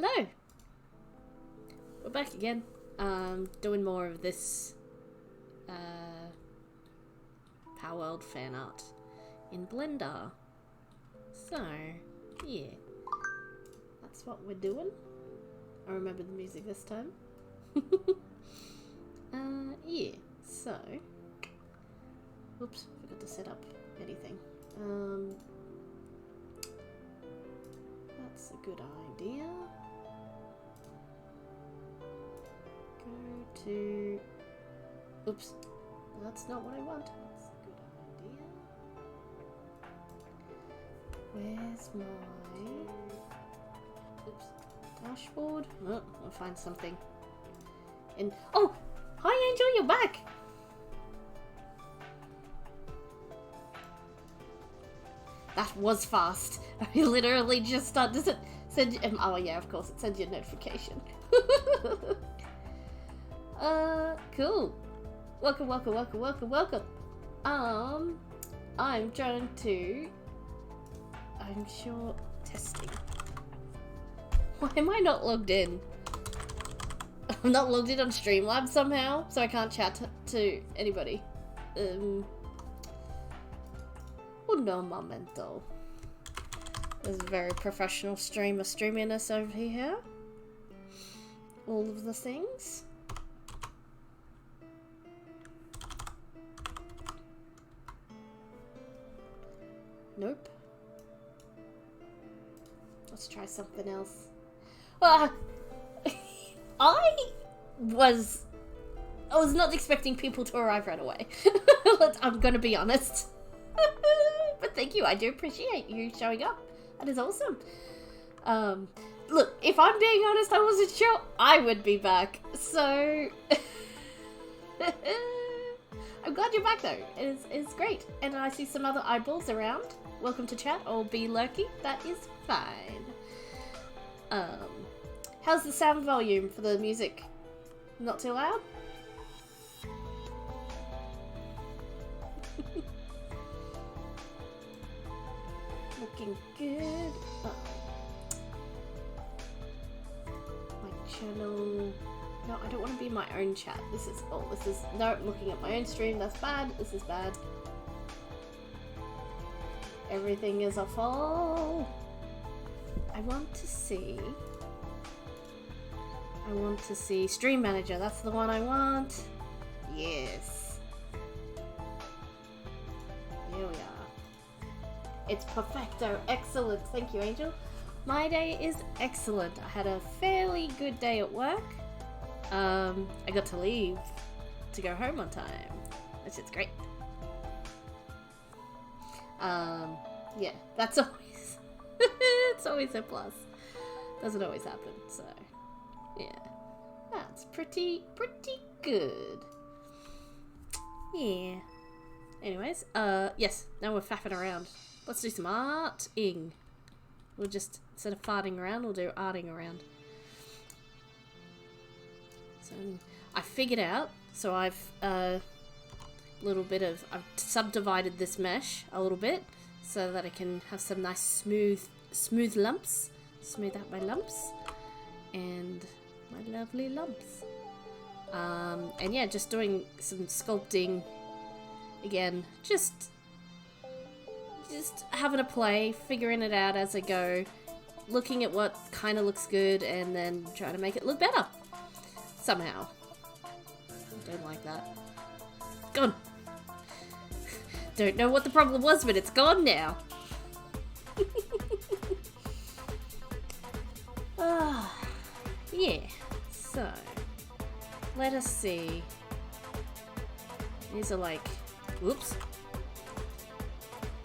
Hello! We're back again. Doing more of this Palworld fan art in Blender. So, yeah. That's what we're doing. I remember the music this time. Yeah, so... Oops, forgot to set up anything. That's a good idea. Go to... Oops, that's not what I want. That's a good idea. Where's my... Oops, dashboard? Oh, I'll find something. Oh! Hi Angel, you're back! That was fast. I literally just started. Does it send? Oh yeah, of course it sends you a notification. Cool. Welcome. I'm trying to. I'm sure testing. Why am I not logged in? I'm not logged in on Streamlabs somehow, so I can't chat to anybody. Uno momento. There's a very professional streamer streaming us over here. All of the things. Nope. Let's try something else. Well, I was not expecting people to arrive right away. I'm gonna be honest. But thank you, I do appreciate you showing up. That is awesome. Look, if I'm being honest, I wasn't sure I would be back. So I'm glad you're back though. It's great. And I see some other eyeballs around. Welcome to chat or be lurking. That is fine. How's the sound volume for the music? Not too loud? Looking good. My channel. No, I don't want to be in my own chat. No, I'm looking at my own stream. That's bad. This is bad. Everything is a fall. I want to see Stream Manager. That's the one I want. Yes. Here we are. It's perfecto. Excellent. Thank you, Angel. My day is excellent. I had a fairly good day at work. I got to leave to go home on time, which is great. Yeah, that's always it's always a plus. Doesn't always happen, so yeah. That's pretty good. Yeah. Anyways, yes, now we're faffing around. Let's do some arting. We'll just, instead of farting around, we'll do arting around. So, I figured out, so I've subdivided this mesh a little bit, so that I can have some nice smooth lumps. Smooth out my lumps. And my lovely lumps. And yeah, just doing some sculpting. Again, just having a play, figuring it out as I go, looking at what kind of looks good, and then trying to make it look better. Somehow. I don't like that. Gone. Don't know what the problem was, but it's gone now. Yeah. So, let us see. These are like, whoops.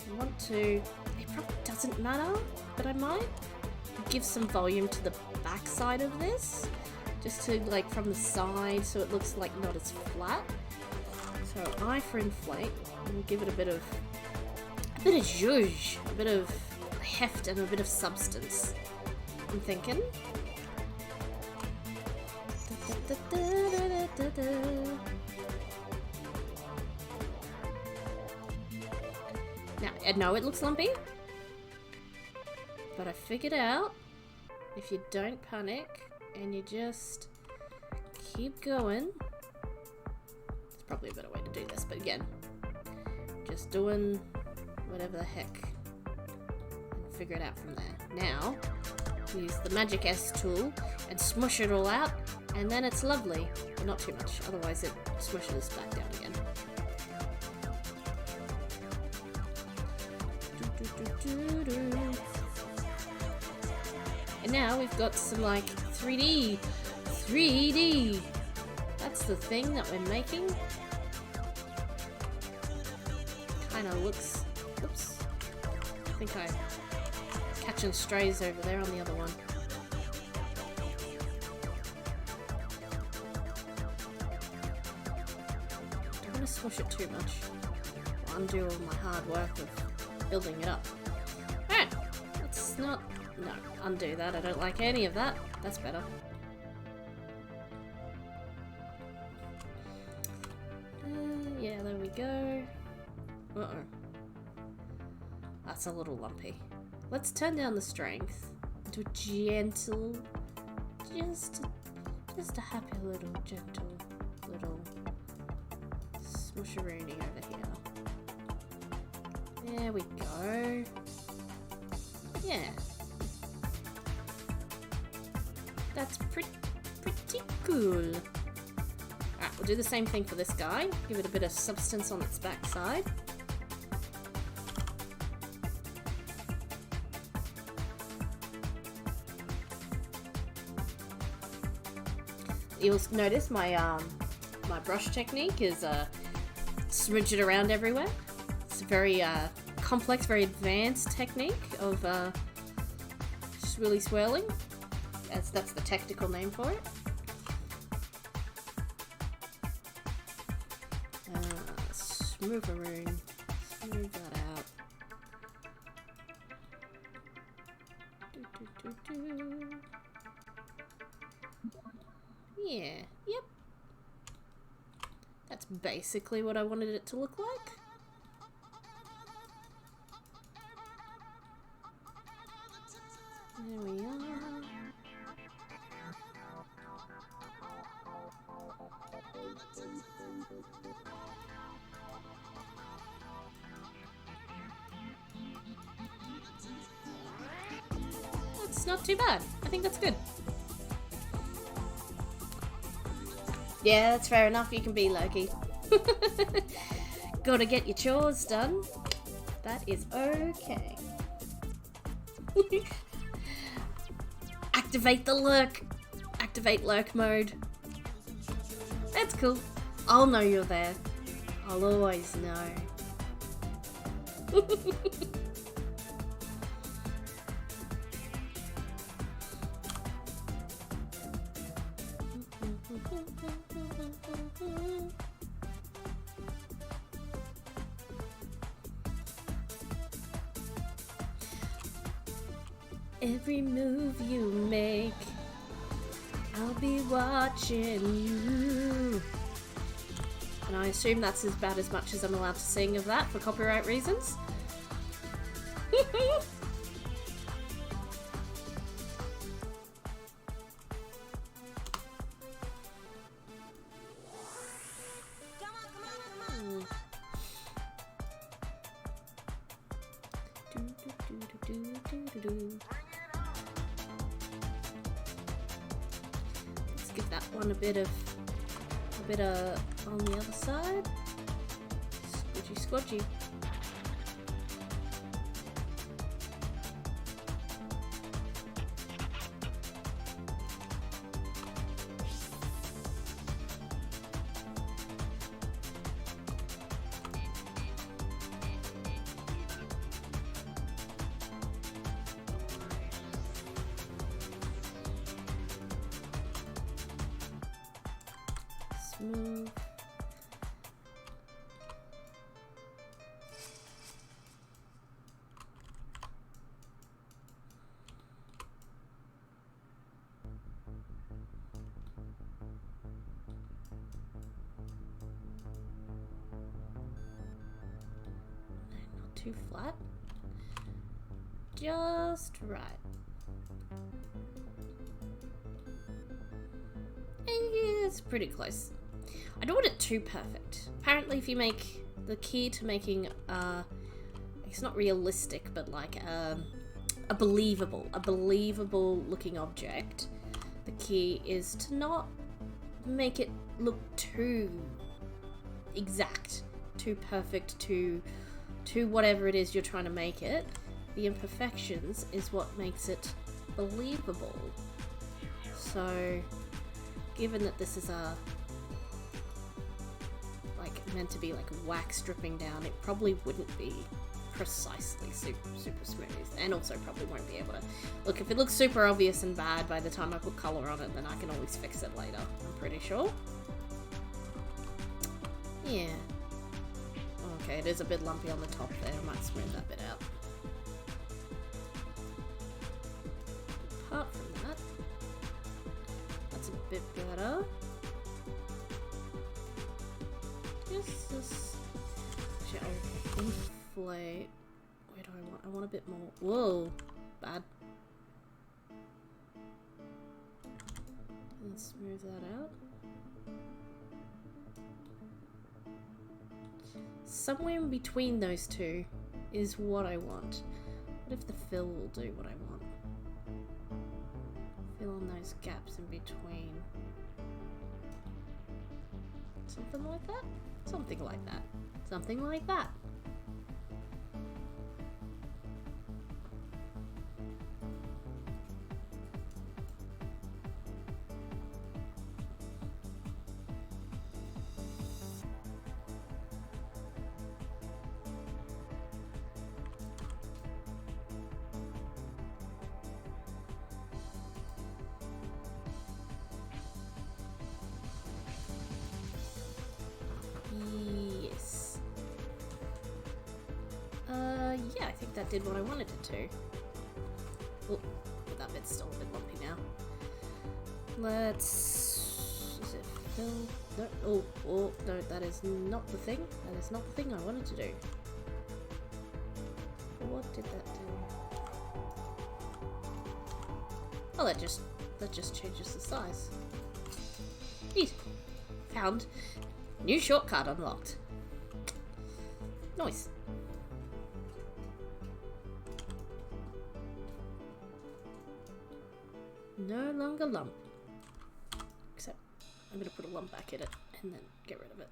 I want to, it probably doesn't matter, but I might give some volume to the back side of this, just to like from the side, so it looks like not as flat. So I for inflate, and give it a bit of zhuzh, a bit of heft and a bit of substance. I'm thinking. Now, I know it looks lumpy, but I figured out if you don't panic and you just keep going, there's probably a better way to do this, but again, just doing whatever the heck and figure it out from there. Now, use the magic S tool and smush it all out, and then it's lovely, but not too much, otherwise it smushes back down again. And now we've got some like 3D. That's the thing that we're making. Kind of looks. Oops. I think I'm catching strays over there on the other one. Don't want to smush it too much. I'll undo all my hard work of building it up. Alright, let's not. No, undo that. I don't like any of that. That's better. Yeah, there we go. Uh-oh. That's a little lumpy. Let's turn down the strength to a gentle, just a happy little, gentle little smusheroony over here. There we go. Yeah. That's pretty cool. Alright, we'll do the same thing for this guy. Give it a bit of substance on its backside. You'll notice my my brush technique is smudge it around everywhere. It's a very complex, very advanced technique of swirly swirling. That's the technical name for it. Smooth-a-roon. Smooth that out. Yeah, yep. That's basically what I wanted it to look like. There we are. That's not too bad. I think that's good. Yeah, that's fair enough. You can be Loki. Gotta get your chores done. That is okay. Activate the lurk. Activate lurk mode. That's cool. I'll know you're there. I'll always know. Every move you make, I'll be watching you. And I assume that's about as much as I'm allowed to sing of that for copyright reasons. Let's give that one a bit of on the other side. Squidgy squidgy. Smooth. Not too flat. Just right. it's pretty close. I don't want it too perfect. Apparently if you make the key to making it's not realistic, but like a believable looking object, the key is to not make it look too exact, too perfect, too whatever it is you're trying to make it. The imperfections is what makes it believable. So given that this is meant to be like wax dripping down, it probably wouldn't be precisely super smooth, and also probably won't be able to look. If it looks super obvious and bad by the time I put color on it, then I can always fix it later, I'm pretty sure. Yeah. Okay, it is a bit lumpy on the top there. I might smooth that bit out. Apart from that, that's a bit better. Just this. Actually, I'll inflate. Where do I want? I want a bit more. Whoa, bad. And smooth that out. Somewhere in between those two is what I want. What if the fill will do what I want? Fill in those gaps in between. Something like that? Something like that. Something like that. Yeah, I think that did what I wanted it to. Oh, that bit's still a bit lumpy now. Let's... Is it fill? No, oh, no, that is not the thing. That is not the thing I wanted to do. What did that do? Oh, that just changes the size. Neat. Found. New shortcut unlocked. Nice. No longer lump. Except I'm going to put a lump back in it and then get rid of it.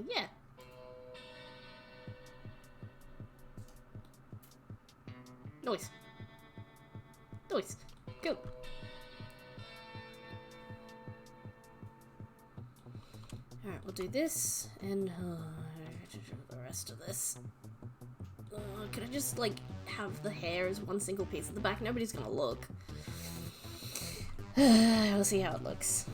Yeah. Nice. Nice. Go. Alright, we'll do this and the rest of this. Can I just like have the hair as one single piece at the back? Nobody's gonna look. We'll see how it looks.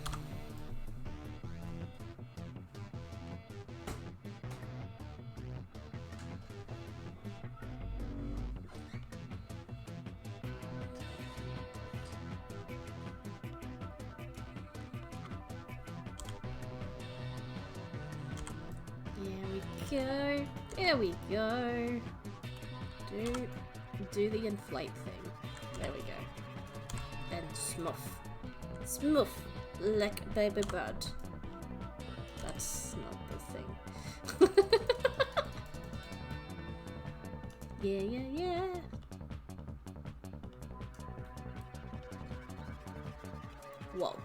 Go. There we go. Do the inflate thing. There we go. And smooth. Smooth like a baby bird. That's not the thing. Yeah. Whoa.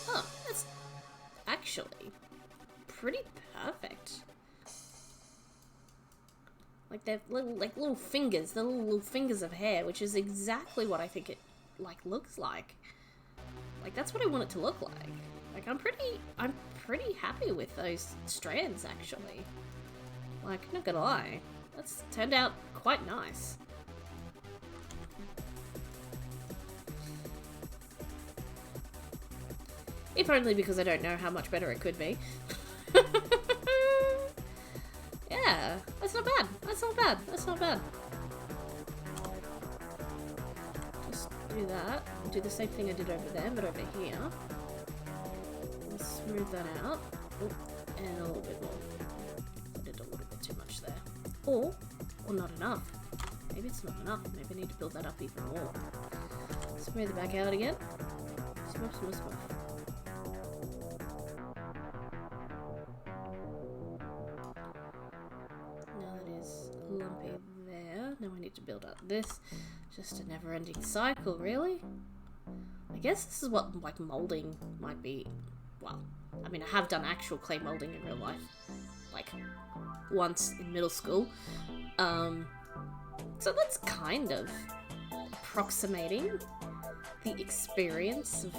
Oh, that's actually pretty perfect. Like they're little fingers, the little fingers of hair, which is exactly what I think it looks like. Like that's what I want it to look like. Like I'm pretty happy with those strands actually. Like not gonna lie, that's turned out quite nice. If only because I don't know how much better it could be. Yeah, that's not bad. That's not bad. That's not bad. Just do that. Do the same thing I did over there, but over here. Smooth that out. Oh, and a little bit more. I did a little bit too much there. Or not enough. maybe it's not enough. Maybe I need to build that up even more. Smooth it back out again. Smooth, smooth, smooth. Now that is lumpy there. Now I need to build up this. Just a never-ending cycle, really. I guess this is what, like, moulding might be. Well, I mean, I have done actual clay moulding in real life. Like, once in middle school. So that's kind of approximating the experience of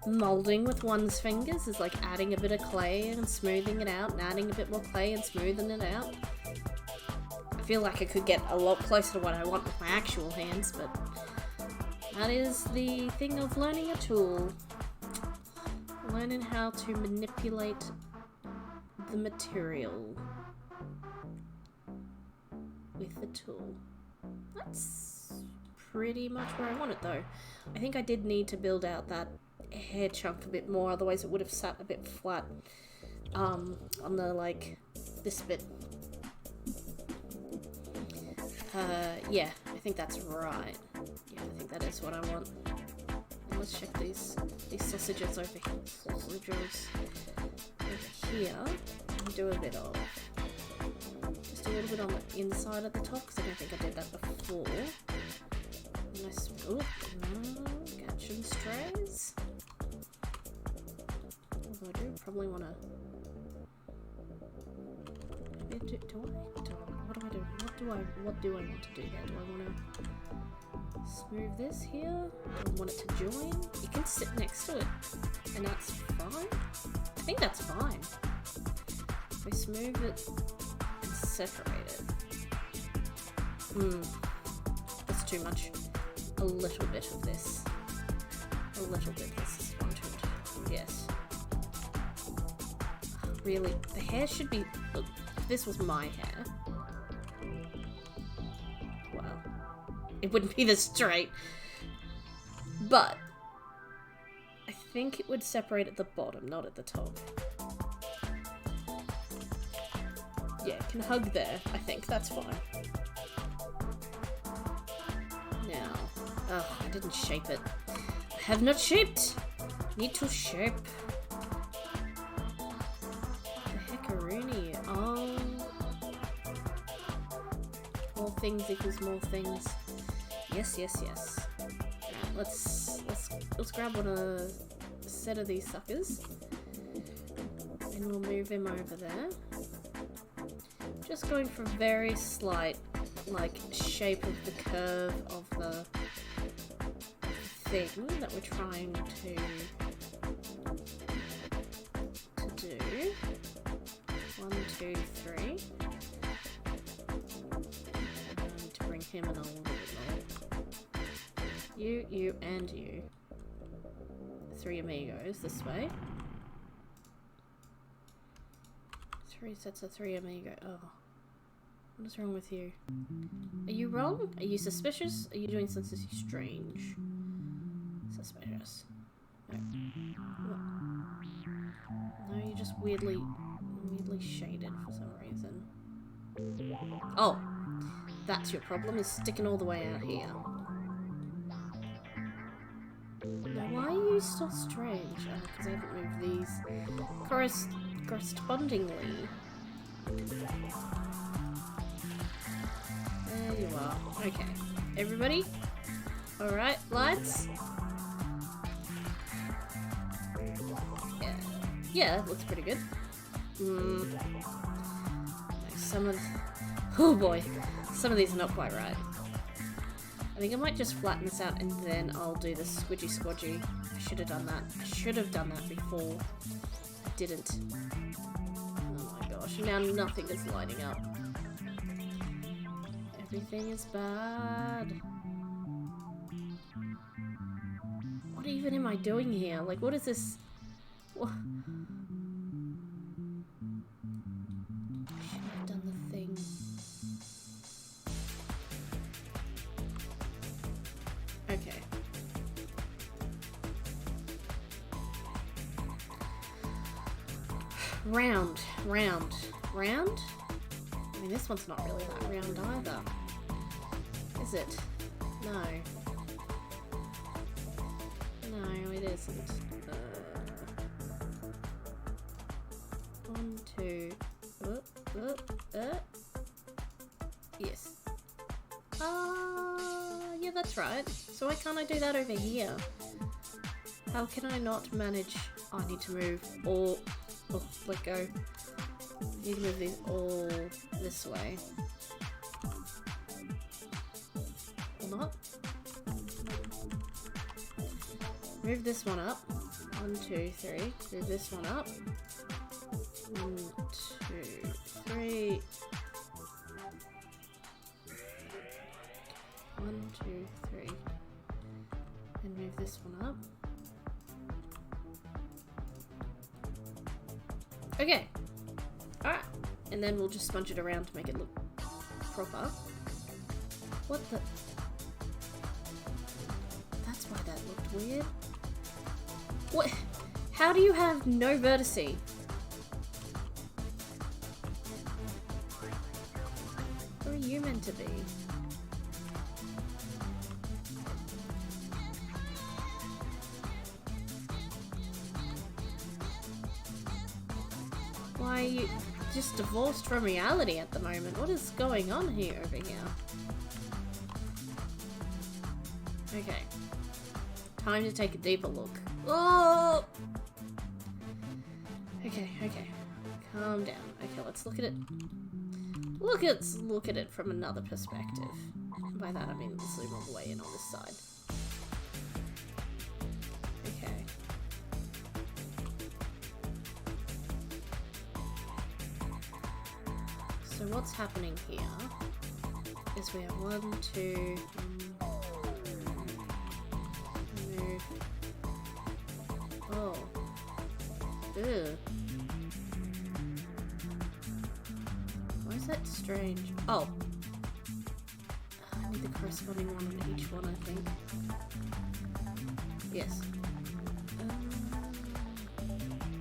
moulding with one's fingers, is like adding a bit of clay and smoothing it out, and adding a bit more clay and smoothing it out. I feel like I could get a lot closer to what I want with my actual hands, but that is the thing of learning a tool. Learning how to manipulate the material with the tool. That's pretty much where I want it though. I think I did need to build out that hair chunk a bit more, otherwise it would have sat a bit flat on the, like, this bit. Yeah, I think that's right. Yeah, I think that is what I want. And let's check these sausages over here. Sausages over here. And do a bit of, just a little bit on the inside at the top, because I don't think I did that before. Nice. Oh, catching strays. Although I do probably want to. What do I do? What do I want to do there? Do I want to smooth this here? Do I want it to join? You can sit next to it, and that's fine. I think that's fine. If we smooth it and separate it. That's too much. A little bit of this. A little bit. This is wanted. Yes. Really, the hair should be. Look, if this was my hair, well, it wouldn't be this straight. But I think it would separate at the bottom, not at the top. Yeah, it can hug there. I think that's fine. Now, oh, I didn't shape it. I have not shaped. Need to shape. The heckaroonie. Oh, more things equals more things. Yes, yes, yes. Right, let's grab a set of these suckers, and we'll move him over there. Just going for very slight, like, shape of the curve of the thing that we're trying to do. 1, 2, 3. I need to bring him in a little bit more. You, and you. 3 amigos this way. 3 sets of 3 amigo. Oh. What is wrong with you? Are you wrong? Are you suspicious? Are you doing something strange? Suspicious. No. What? No, you're just weirdly shaded for some reason. Oh! That's your problem, is sticking all the way out here. Now, why are you so strange? Oh, because I haven't moved these correspondingly. There you are. Okay. Everybody? Alright, lights? Yeah. Yeah, that looks pretty good. Some of... Oh boy. Some of these are not quite right. I think I might just flatten this out and then I'll do the squidgy squodgy. I should have done that. I should have done that before. I didn't. Oh my gosh. Now nothing is lighting up. Everything is bad. What even am I doing here? Like, what is this? What? I should have done the thing. Okay. Round. I mean, this one's not really that round either. is it? No. No, it isn't. 1, 2. Yes. Yeah, that's right. So why can't I do that over here? How can I not manage? Oh, I need to move all. Oh, let go. I need to move these all this way. Or not? Move this one up. 1, 2, 3. Move this one up. 1, 2, 3. 1, 2, 3. And move this one up. Okay. Alright. And then we'll just sponge it around to make it look proper. What the? That's why that looked weird. What? How do you have no vertice? Where are you meant to be? Why are you just divorced from reality at the moment? What is going on here over here? Okay. Time to take a deeper look. Oh! Okay, okay. Calm down. Okay, let's look at it. Look at it from another perspective. By that I mean zoom all the way in on this side. Okay. So what's happening here is we have 1, 2, move. Oh. Ew. Why is that strange? Oh. I need the corresponding one on each one, I think. Yes.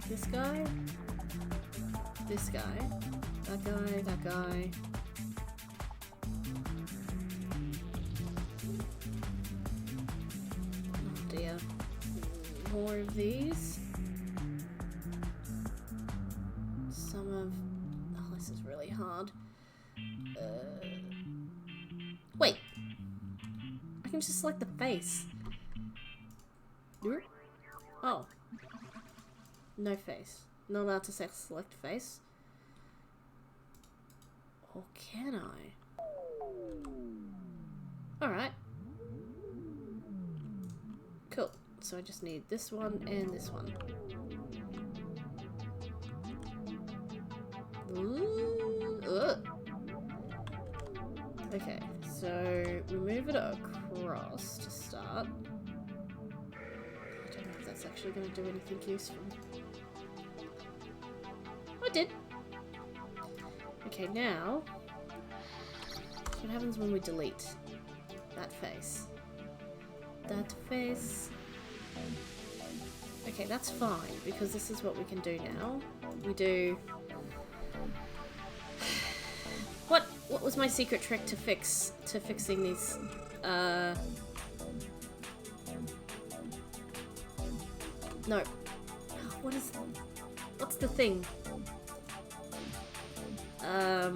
This guy. This guy. That guy, that guy. Oh dear. More of these. Some of... Oh, this is really hard. Wait. I can just select the face. Oh. No face. Not allowed to select face. Or can I? Alright. Cool. So I just need this one and this one. Ooh. Ugh. Okay, so we move it across to start. I don't know if that's actually going to do anything useful. I did. Okay, now, what happens when we delete that face? That face. Okay, that's fine, because this is what we can do now. We do... What was my secret trick to fixing these, No. What's the thing? Oh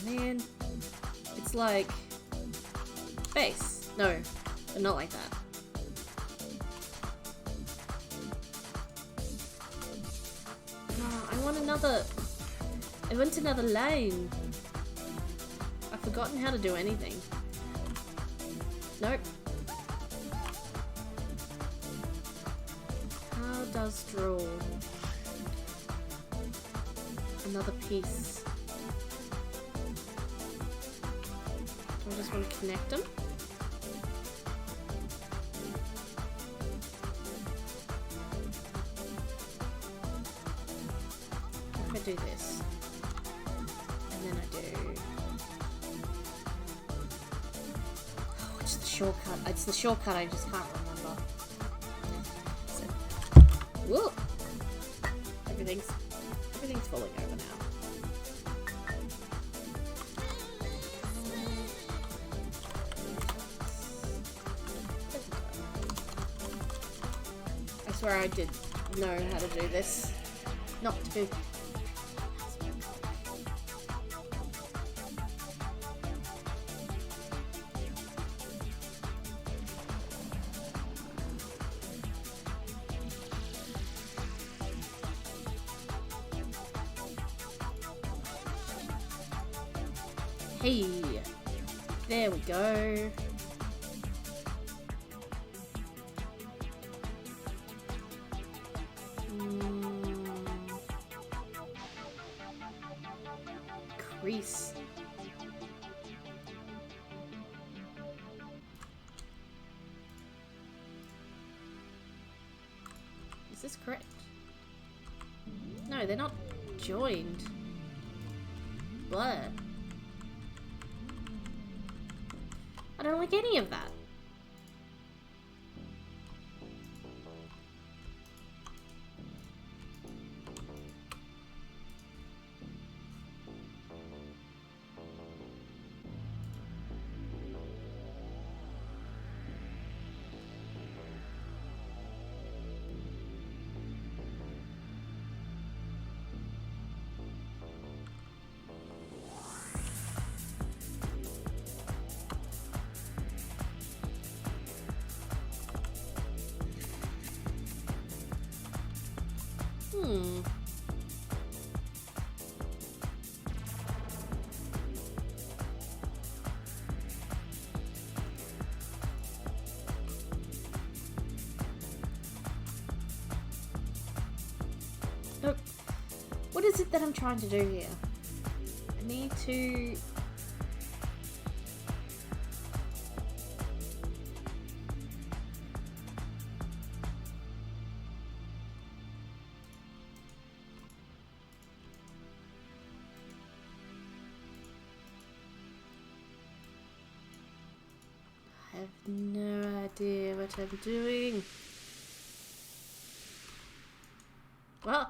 man. It's like... Face. No, but not like that. Oh, I want another... I went another lane. I've forgotten how to do anything. Nope. How does draw another piece? Do I just want to connect them? If I do this, and then I do... Oh, it's the shortcut. It's the shortcut, I just can't remember. So, whoa! Everything's falling over now. swear I did know how to do this. Not to. Hey, there we go. Crease. Is this correct? No, they're not joined. Blur. I don't like any of that. Look, what is it that I'm trying to do here? I need to... I have no idea what I'm doing. Well,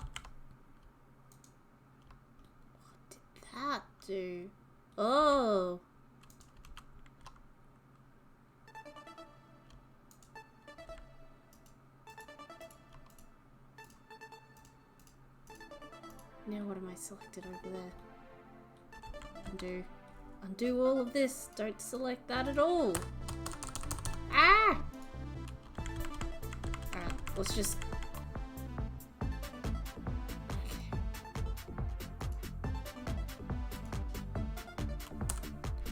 what did that do? Oh. Now what am I selected over there? Undo. Undo all of this. Don't select that at all. Ah! Alright, let's just...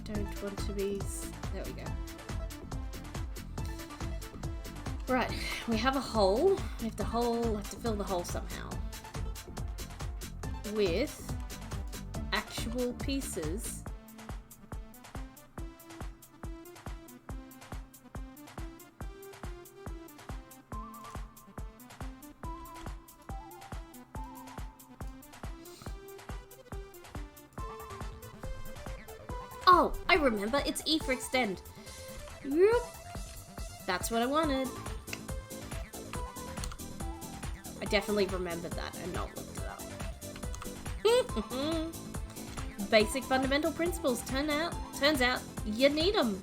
Don't want to be... There we go. Right, we have a hole. We have to fill the hole somehow. With actual pieces. Oh, I remember. It's E for extend. Yep. That's what I wanted. I definitely remembered that and not looked it up. Basic fundamental principles. Turns out you need them.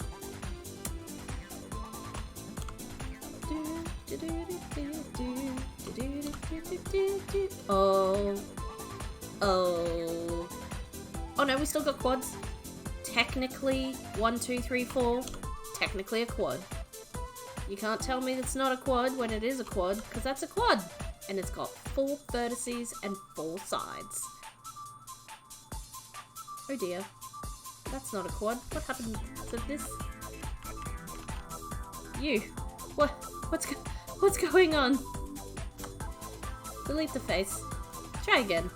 Oh. Oh. Oh no, we still got quads. Technically, 1, 2, 3, 4. Technically a quad. You can't tell me it's not a quad when it is a quad, because that's a quad. And it's got 4 vertices and 4 sides. Oh dear. That's not a quad. What happened to this? You. What's going on? Delete the face. Try again.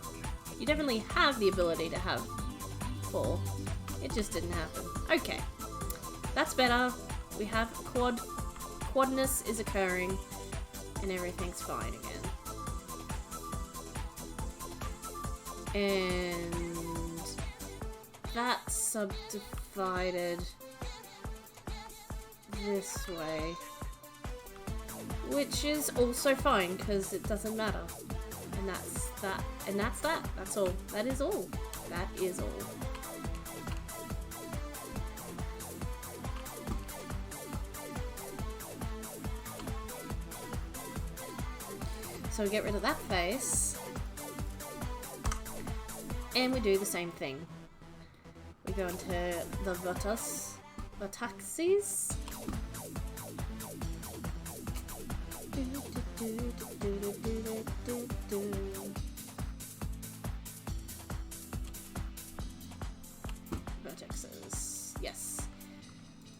You definitely have the ability to have 4. It just didn't happen. Okay. That's better. We have quad. Quadness is occurring. And everything's fine again. And that's subdivided this way. Which is also fine, because it doesn't matter. And that's that. And that's that. That's all. That is all. That is all. So we get rid of that face. And we do the same thing. We go into the vertaxes. Vertexes, yes.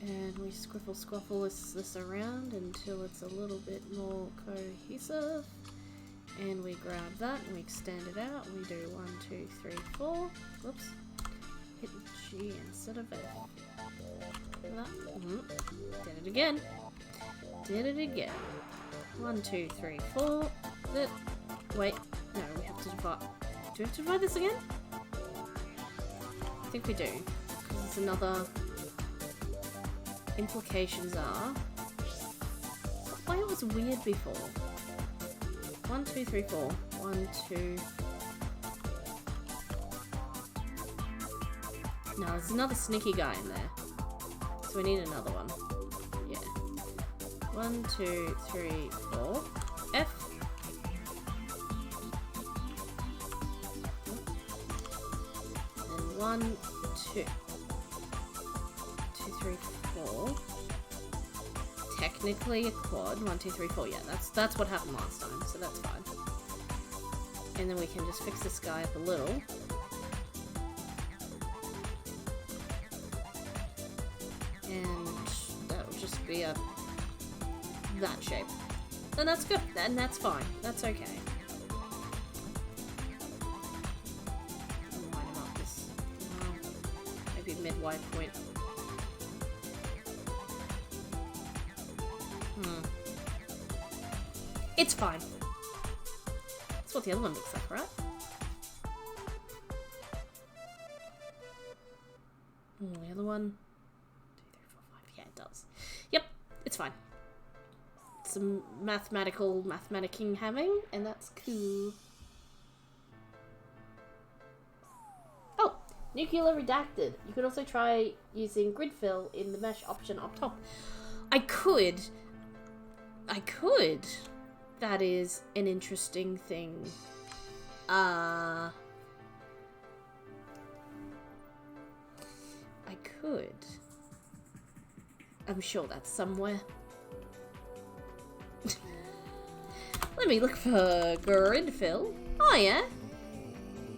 And we squaffle this around until it's a little bit more cohesive. And we grab that and we extend it out. We do 1, 2, 3, 4. Whoops. Hit G instead of F. Did it again. Did it again. 1, 2, 3, 4. Wait. No, we have to divide. Do we have to divide this again? I think we do. Because it's another... Implications are... Why it was weird before. 1, 2, 3, 4. 1, 2... No, there's another sneaky guy in there. So we need another one. Yeah. 1, 2, 3, 4. F. And 1, 2. 2, 3, 4. Technically a quad. 1, 2, 3, 4. Yeah, that's what happened last time, so that's fine. And then we can just fix this guy up a little. And that will just be that shape. And that's good. And that's fine. That's okay. Line him up this. Maybe mid-wide point. It's fine. That's what the other one looks like, right? The other one. 2, 3, 4, 5. Yeah, it does. Yep, it's fine. Some mathematicking having, and that's cool. Oh, nuclear redacted. You could also try using grid fill in the mesh option up top. I could. That is an interesting thing. I could. I'm sure that's somewhere. Let me look for grid fill. Oh yeah.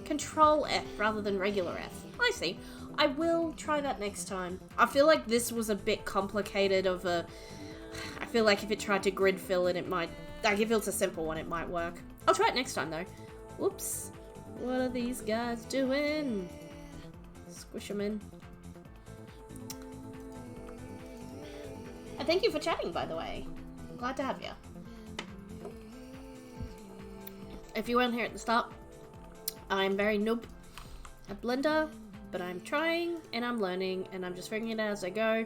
Control F rather than regular F. I see. I will try that next time. I feel like this was a bit complicated of a... I feel like if it tried to grid fill it might... Like, if it's a simple one, it might work. I'll try it next time, though. Whoops. What are these guys doing? Squish them in. And thank you for chatting, by the way. I'm glad to have you. If you weren't here at the start, I'm very noob at Blender, but I'm trying, and I'm learning, and I'm just figuring it out as I go,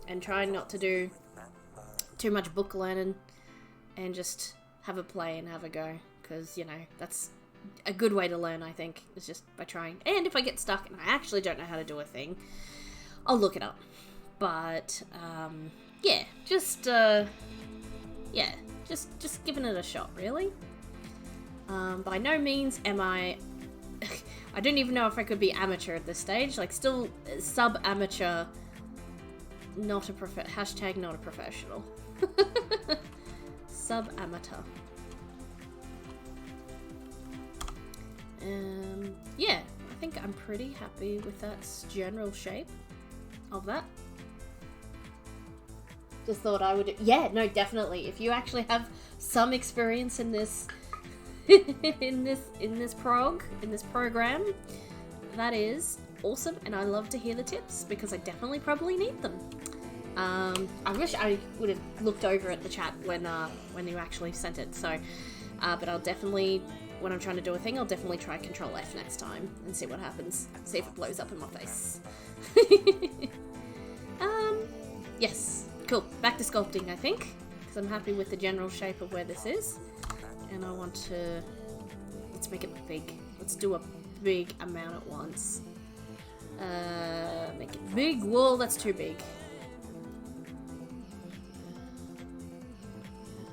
and trying not to do too much book learning, and just have a play and have a go, because, you know, that's a good way to learn, I think, is just by trying. And if I get stuck and I actually don't know how to do a thing, I'll look it up. But, yeah, just giving it a shot, really. By no means am I... I don't even know if I could be amateur at this stage, like, still sub-amateur, not a hashtag not a professional. Sub-amateur. Yeah, I think I'm pretty happy with that general shape of that. Just thought I would... Yeah, no, definitely. If you actually have some experience in this... in this program, that is awesome, and I love to hear the tips, because I definitely probably need them. I wish I would have looked over at the chat when you actually sent it, so, but I'll definitely, when I'm trying to do a thing, I'll definitely try Control F next time, and see what happens, see if it blows up in my face. Yes, cool, back to sculpting, I think, because I'm happy with the general shape of where this is, and I want to, let's make it big, let's do a big amount at once, make it big, whoa, that's too big.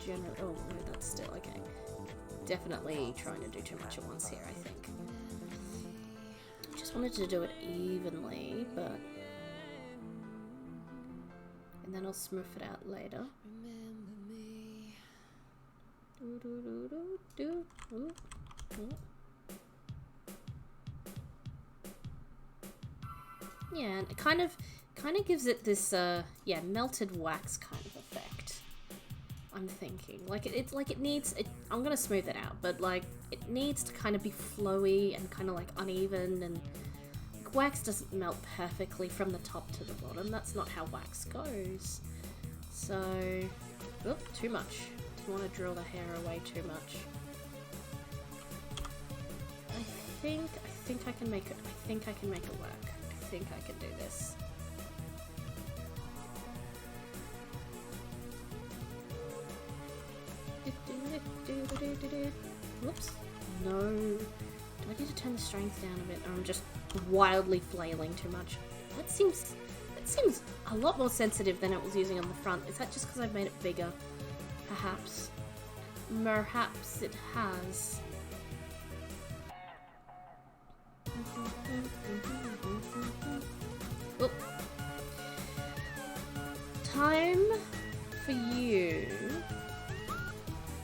General, oh no, that's still okay. definitely trying to do too much at once here, I think. Just wanted to do it evenly, but... And then I'll smooth it out later. Yeah, and it kind of gives it this, yeah, melted wax kind of effect. I'm thinking. Like, it's like it needs... I'm gonna smooth it out, but, like, it needs to kind of be flowy and kind of, like, uneven, and... Like, wax doesn't melt perfectly from the top to the bottom. That's not how wax goes. So... Oop, too much. Didn't want to drill the hair away too much. I think I can make it... I think I can make it work. I think I can do this. Whoops. No. Do I need to turn the strength down a bit? Or I'm just wildly flailing too much. That seems a lot more sensitive than it was using on the front. Is that just because I've made it bigger? Perhaps. Perhaps it has. Oop. Time for you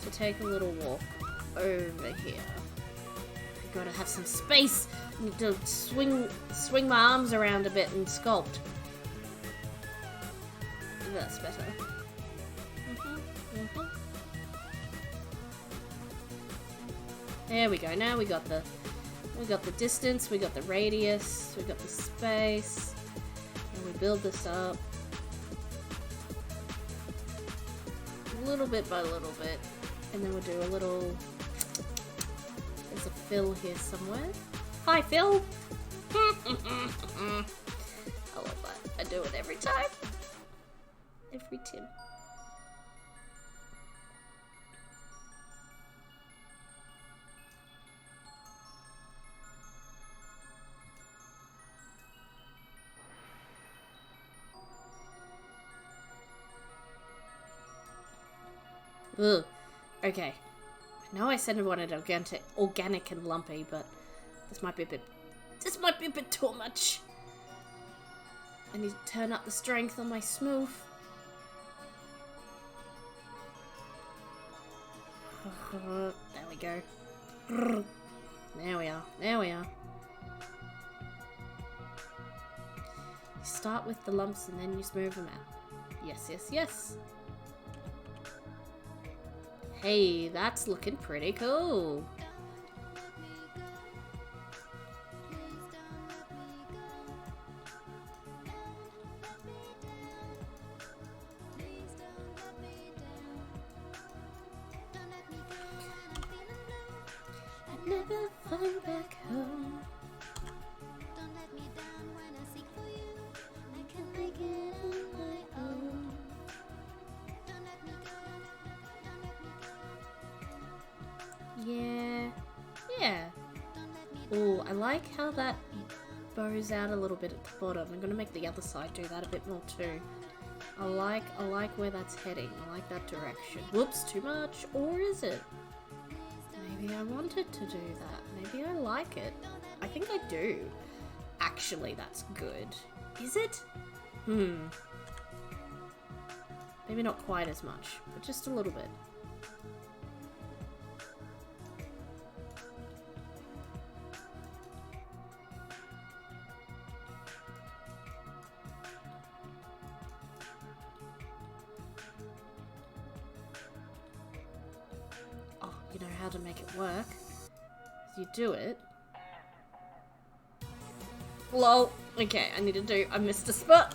to take a little walk over here. I gotta have some space. I need to swing my arms around a bit and sculpt. That's better. There we go. Now we got the distance, we got the radius, we got the space, and we build this up little bit by little bit, and then we'll do a little. There's a fill here somewhere. Hi, Phil. I love that. I do it every time. Every Tim. Ugh. Okay. I know I said I wanted organic and lumpy, but this might be a bit too much. I need to turn up the strength on my smooth. There we go. There we are. There we are. You start with the lumps and then you smooth them out. Yes, yes, yes. Hey, that's looking pretty cool. I'd never find back home. Don't let me down when I seek for you. I can make it on my own. Don't let me go. Yeah. Yeah. Oh, I like how that bows out a little bit at the bottom. I'm gonna make the other side do that a bit more too. I like where that's heading. I like that direction. Whoops, too much. Or is it? Maybe I wanted to do that. Maybe I like it. I think I do. Actually, that's good. Is it? Maybe not quite as much, but just a little bit. You know how to make it work. You do it. Lol. Okay, I missed a spot.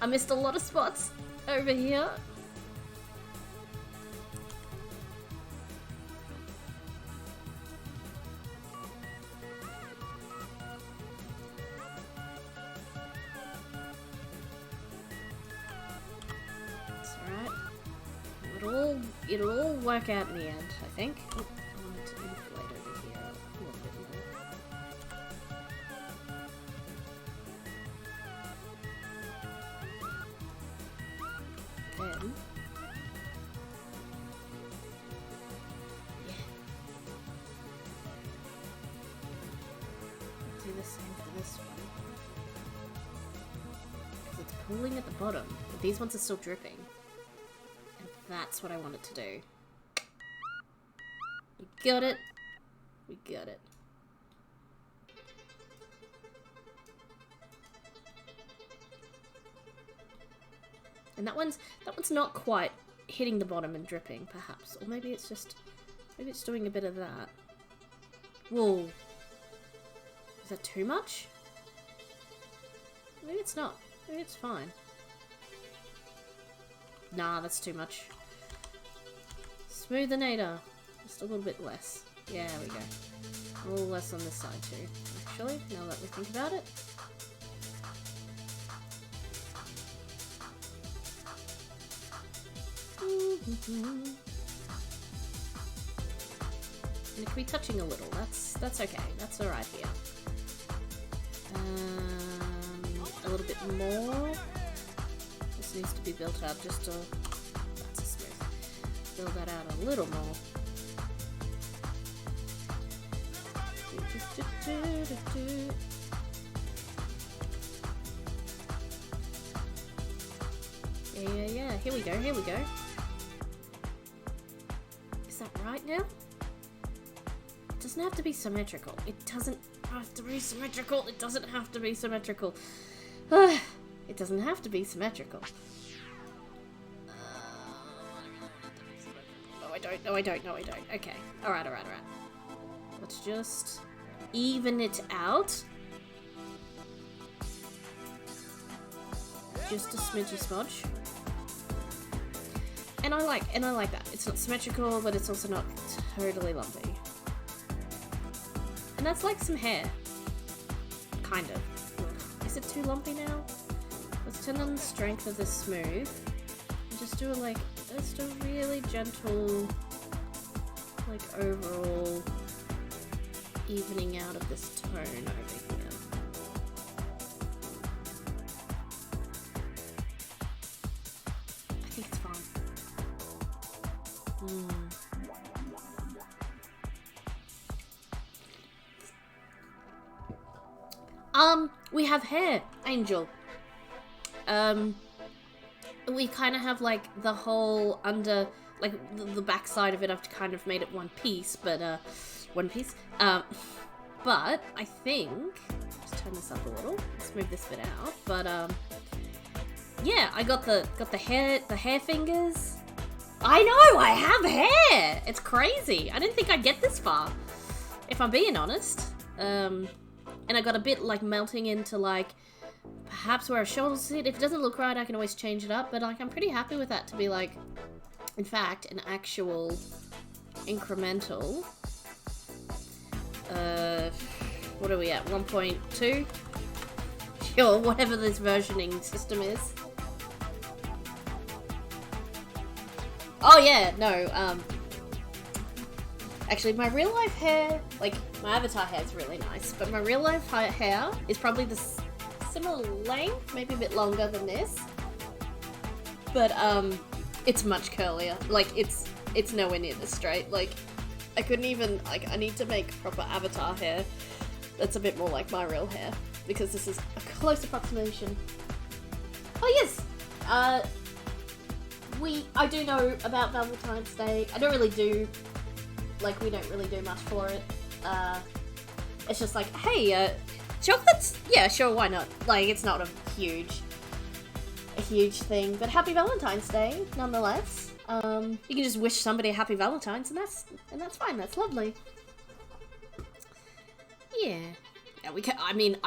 I missed a lot of spots over here. That's alright. It'll all work out in the end, I think. Oh, I wanted to inflate over here a little bit more. Then, yeah, the same for this one. Because it's pooling at the bottom, but these ones are still dripping. And that's what I want it to do. We got it. We got it. And that one's not quite hitting the bottom and dripping, perhaps. Or maybe it's just... maybe it's doing a bit of that. Whoa. Is that too much? Maybe it's not. Maybe it's fine. Nah, that's too much. Smoothinator. Just a little bit less. Yeah, there we go. A little less on this side too, actually, now that we think about it. And it could be touching a little. That's okay. That's alright here. A little bit more. This needs to be built out just to... that's a smooth. Build that out a little more. Yeah. Here we go. Is that right now? It doesn't have to be symmetrical. It doesn't have to be symmetrical. It doesn't have to be symmetrical. It doesn't have to be symmetrical. No, I don't. Okay. Alright. Let's just even it out. Just a smidgy smudge. And I like that. It's not symmetrical, but it's also not totally lumpy. And that's like some hair. Kind of. Is it too lumpy now? Let's turn on the strength of the smooth. And just do just a really gentle, like, overall evening out of this tone over here. I think it's fine. We have hair, Angel. We kind of have, like, the whole under, like, the back side of it. I've kind of made it one piece, but, one piece. But I think, just turn this up a little. Let's move this bit out. But, yeah, I got the hair fingers. I know, I have hair! It's crazy. I didn't think I'd get this far, if I'm being honest. And I got a bit, like, melting into, like, perhaps where our shoulders sit. If it doesn't look right, I can always change it up. But, like, I'm pretty happy with that to be, like, in fact, an actual incremental. What are we at? 1.2? Sure, whatever this versioning system is. Oh, yeah, no, actually, my real life hair, like, my avatar hair is really nice, but my real life hair is probably the similar length, maybe a bit longer than this. But, it's much curlier. Like, it's nowhere near this straight. Like, I couldn't even, like, I need to make proper avatar hair that's a bit more like my real hair, because this is a close approximation. Oh, yes! I do know about Valentine's Day. I don't really do, like, we don't really do much for it. It's just like, hey, chocolates? Yeah, sure, why not? Like, it's not a huge thing, but happy Valentine's Day, nonetheless. You can just wish somebody a happy Valentine's, and that's fine, that's lovely. Yeah, we can, I mean,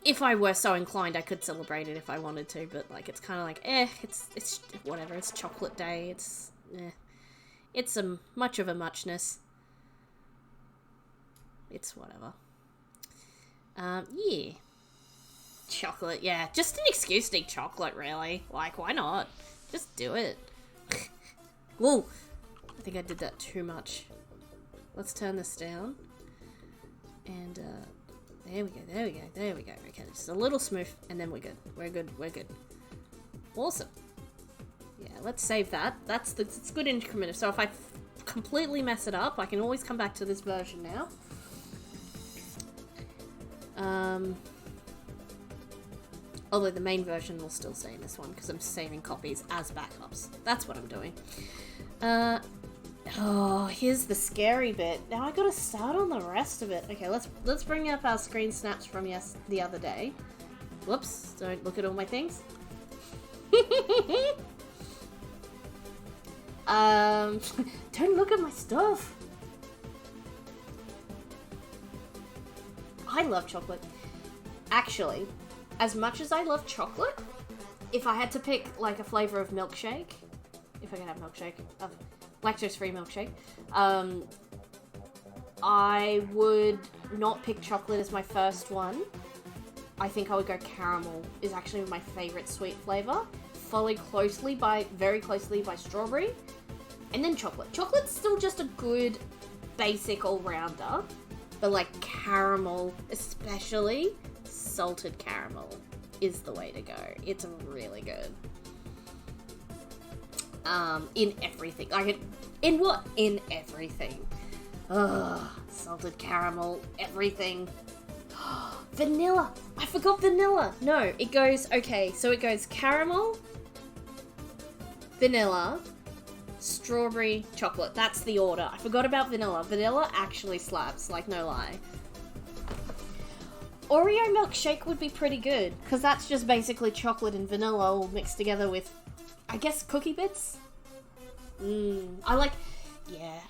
if I were so inclined, I could celebrate it if I wanted to, but, like, it's kind of like, it's whatever, it's chocolate day, it's much of a muchness. It's whatever. Yeah. Chocolate, yeah, just an excuse to eat chocolate, really. Like, why not? Just do it. Whoa, I think I did that too much. Let's turn this down. And, there we go. Okay, just a little smooth, and then we're good. Awesome. Yeah, let's save that. It's good increment. So if I completely mess it up, I can always come back to this version now. Although the main version will still stay in this one because I'm saving copies as backups. That's what I'm doing. Oh, here's the scary bit. Now I gotta start on the rest of it. Okay, let's bring up our screen snaps from the other day. Whoops, don't look at all my things. Don't look at my stuff. I love chocolate. Actually, as much as I love chocolate, if I had to pick like a flavor of milkshake, if I could have milkshake, lactose-free milkshake, I would not pick chocolate as my first one. I think I would go caramel is actually my favorite sweet flavor, followed very closely by strawberry, and then chocolate. Chocolate's still just a good basic all-rounder, but like caramel, especially salted caramel, is the way to go. It's really good. In everything. In everything. Ugh, salted caramel, everything. Vanilla! I forgot vanilla! No, it goes, okay, so it goes caramel, vanilla, strawberry, chocolate. That's the order. I forgot about vanilla. Vanilla actually slaps, like no lie. Oreo milkshake would be pretty good, because that's just basically chocolate and vanilla all mixed together with, I guess, cookie bits? I like, yeah.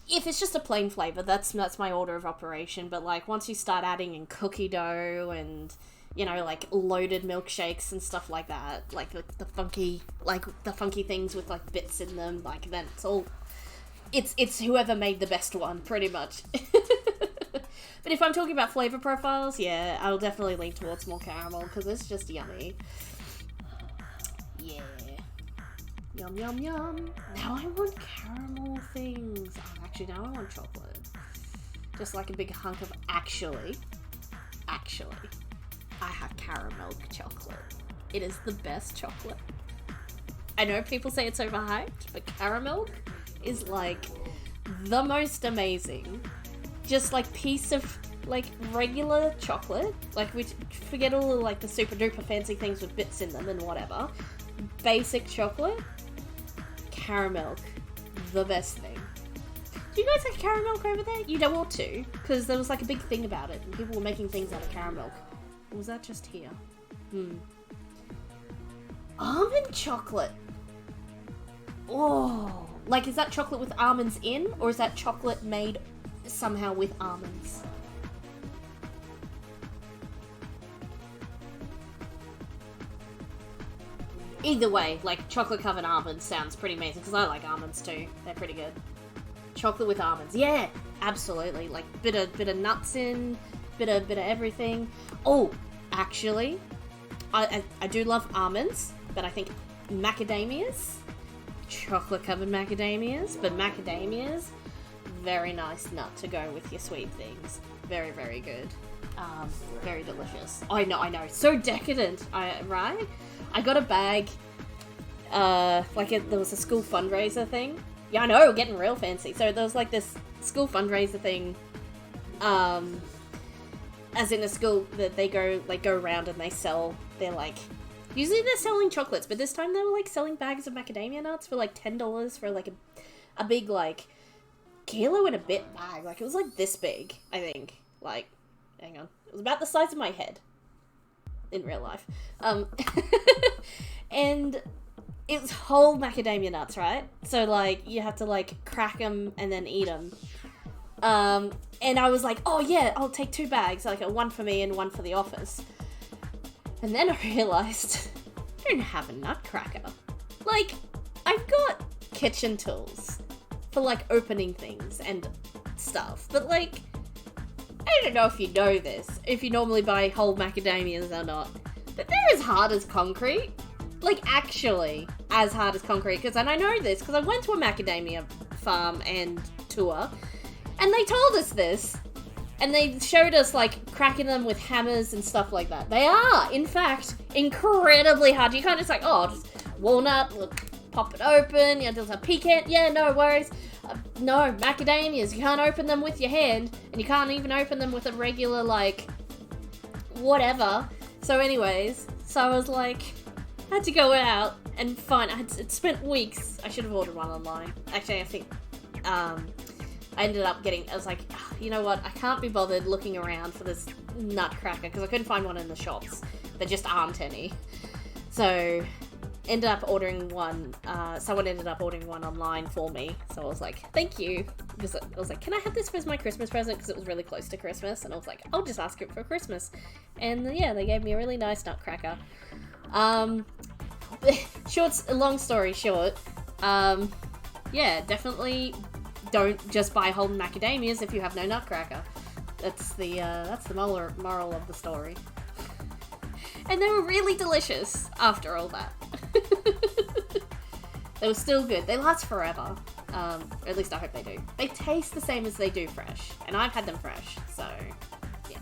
If it's just a plain flavor, that's my order of operation, but like once you start adding in cookie dough and, you know, like loaded milkshakes and stuff like that, like the funky things with like bits in them, like then it's whoever made the best one, pretty much. But if I'm talking about flavor profiles, yeah, I'll definitely lean towards more caramel, because it's just yummy. Yeah. Yum, yum, yum. Now I want caramel things. Oh, actually, now I want chocolate. Just like a big hunk of actually, I have caramel chocolate. It is the best chocolate. I know people say it's overhyped, but caramel is like the most amazing. Just like piece of like regular chocolate, like forget all of like the super duper fancy things with bits in them and whatever. Basic chocolate, caramel, the best thing. Do you guys have caramel over there? You don't want to, because there was like a big thing about it, and people were making things out of caramel. Or was that just here? Almond chocolate. Oh, like is that chocolate with almonds in, or is that chocolate made somehow with almonds? Either way, like chocolate covered almonds sounds pretty amazing, because I like almonds too. They're pretty good. Chocolate with almonds, yeah, absolutely. Like bit of nuts in, bit of everything. Oh, actually, I do love almonds, but I think macadamias, chocolate covered macadamias, but macadamias, very nice nut to go with your sweet things. Very, very good. Very delicious. I know. So decadent, right? I got a bag, there was a school fundraiser thing. Yeah, I know, getting real fancy. So there was like this school fundraiser thing, as in a school that they go around and they sell, usually they're selling chocolates, but this time they were like selling bags of macadamia nuts for like $10 for like a big like kilo and a bit bag. Like it was like this big, I think. Like, hang on. It was about the size of my head in real life. And it was whole macadamia nuts, right? So like you have to like crack them and then eat them. And I was like, oh yeah, I'll take 2 bags, like one for me and one for the office. And then I realized I don't have a nutcracker. Like, I've got kitchen tools for like opening things and stuff, but like, I don't know if you know this, if you normally buy whole macadamias or not, but they're as hard as concrete. Like, actually, as hard as concrete, and I know this, because I went to a macadamia farm and tour, and they told us this, and they showed us, like, cracking them with hammers and stuff like that. They are, in fact, incredibly hard. You can't just like, oh, just walnut, pop it open, yeah, there's a pecan, yeah, no worries. No, macadamias, you can't open them with your hand, and you can't even open them with a regular, like, whatever. So anyways, so I was like, I had to go out and find, it spent weeks. I should have ordered one online. Actually, I think, I ended up getting, I was like, you know what, I can't be bothered looking around for this nutcracker because I couldn't find one in the shops. There just aren't any. So, ended up ordering one, someone ended up ordering one online for me. So I was like, thank you. Because I was like, can I have this as my Christmas present? Because it was really close to Christmas. And I was like, I'll just ask it for Christmas. And yeah, they gave me a really nice nutcracker. Long story short, yeah, definitely don't just buy whole macadamias if you have no nutcracker. That's the moral of the story. And they were really delicious after all that. They were still good. They last forever. Or at least I hope they do. They taste the same as they do fresh. And I've had them fresh, so yeah.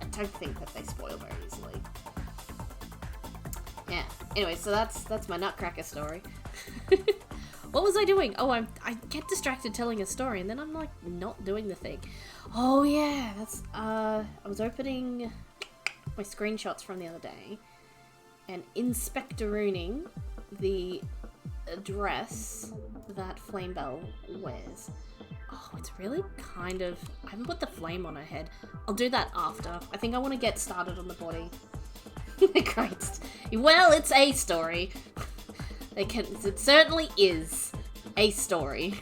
I don't think that they spoil very easily. Yeah. Anyway, so that's my nutcracker story. What was I doing? Oh, I get distracted telling a story and then I'm like not doing the thing. Oh yeah, that's I was opening my screenshots from the other day and inspectorooning the dress that Flame Belle wears. Oh, it's really kind of, I haven't put the flame on her head. I'll do that after. I think I want to get started on the body. Great. Well, it's a story. It certainly is a story.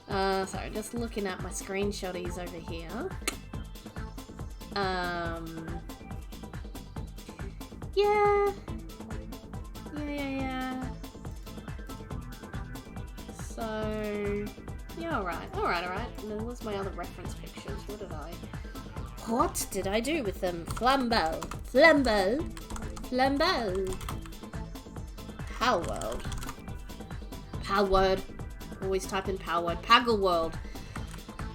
Sorry, just looking at my screenshotties over here. Yeah. So, yeah, alright. And then what's my other reference pictures? What did I do with them? Palworld. Palworld. Always type in Palworld. Palworld.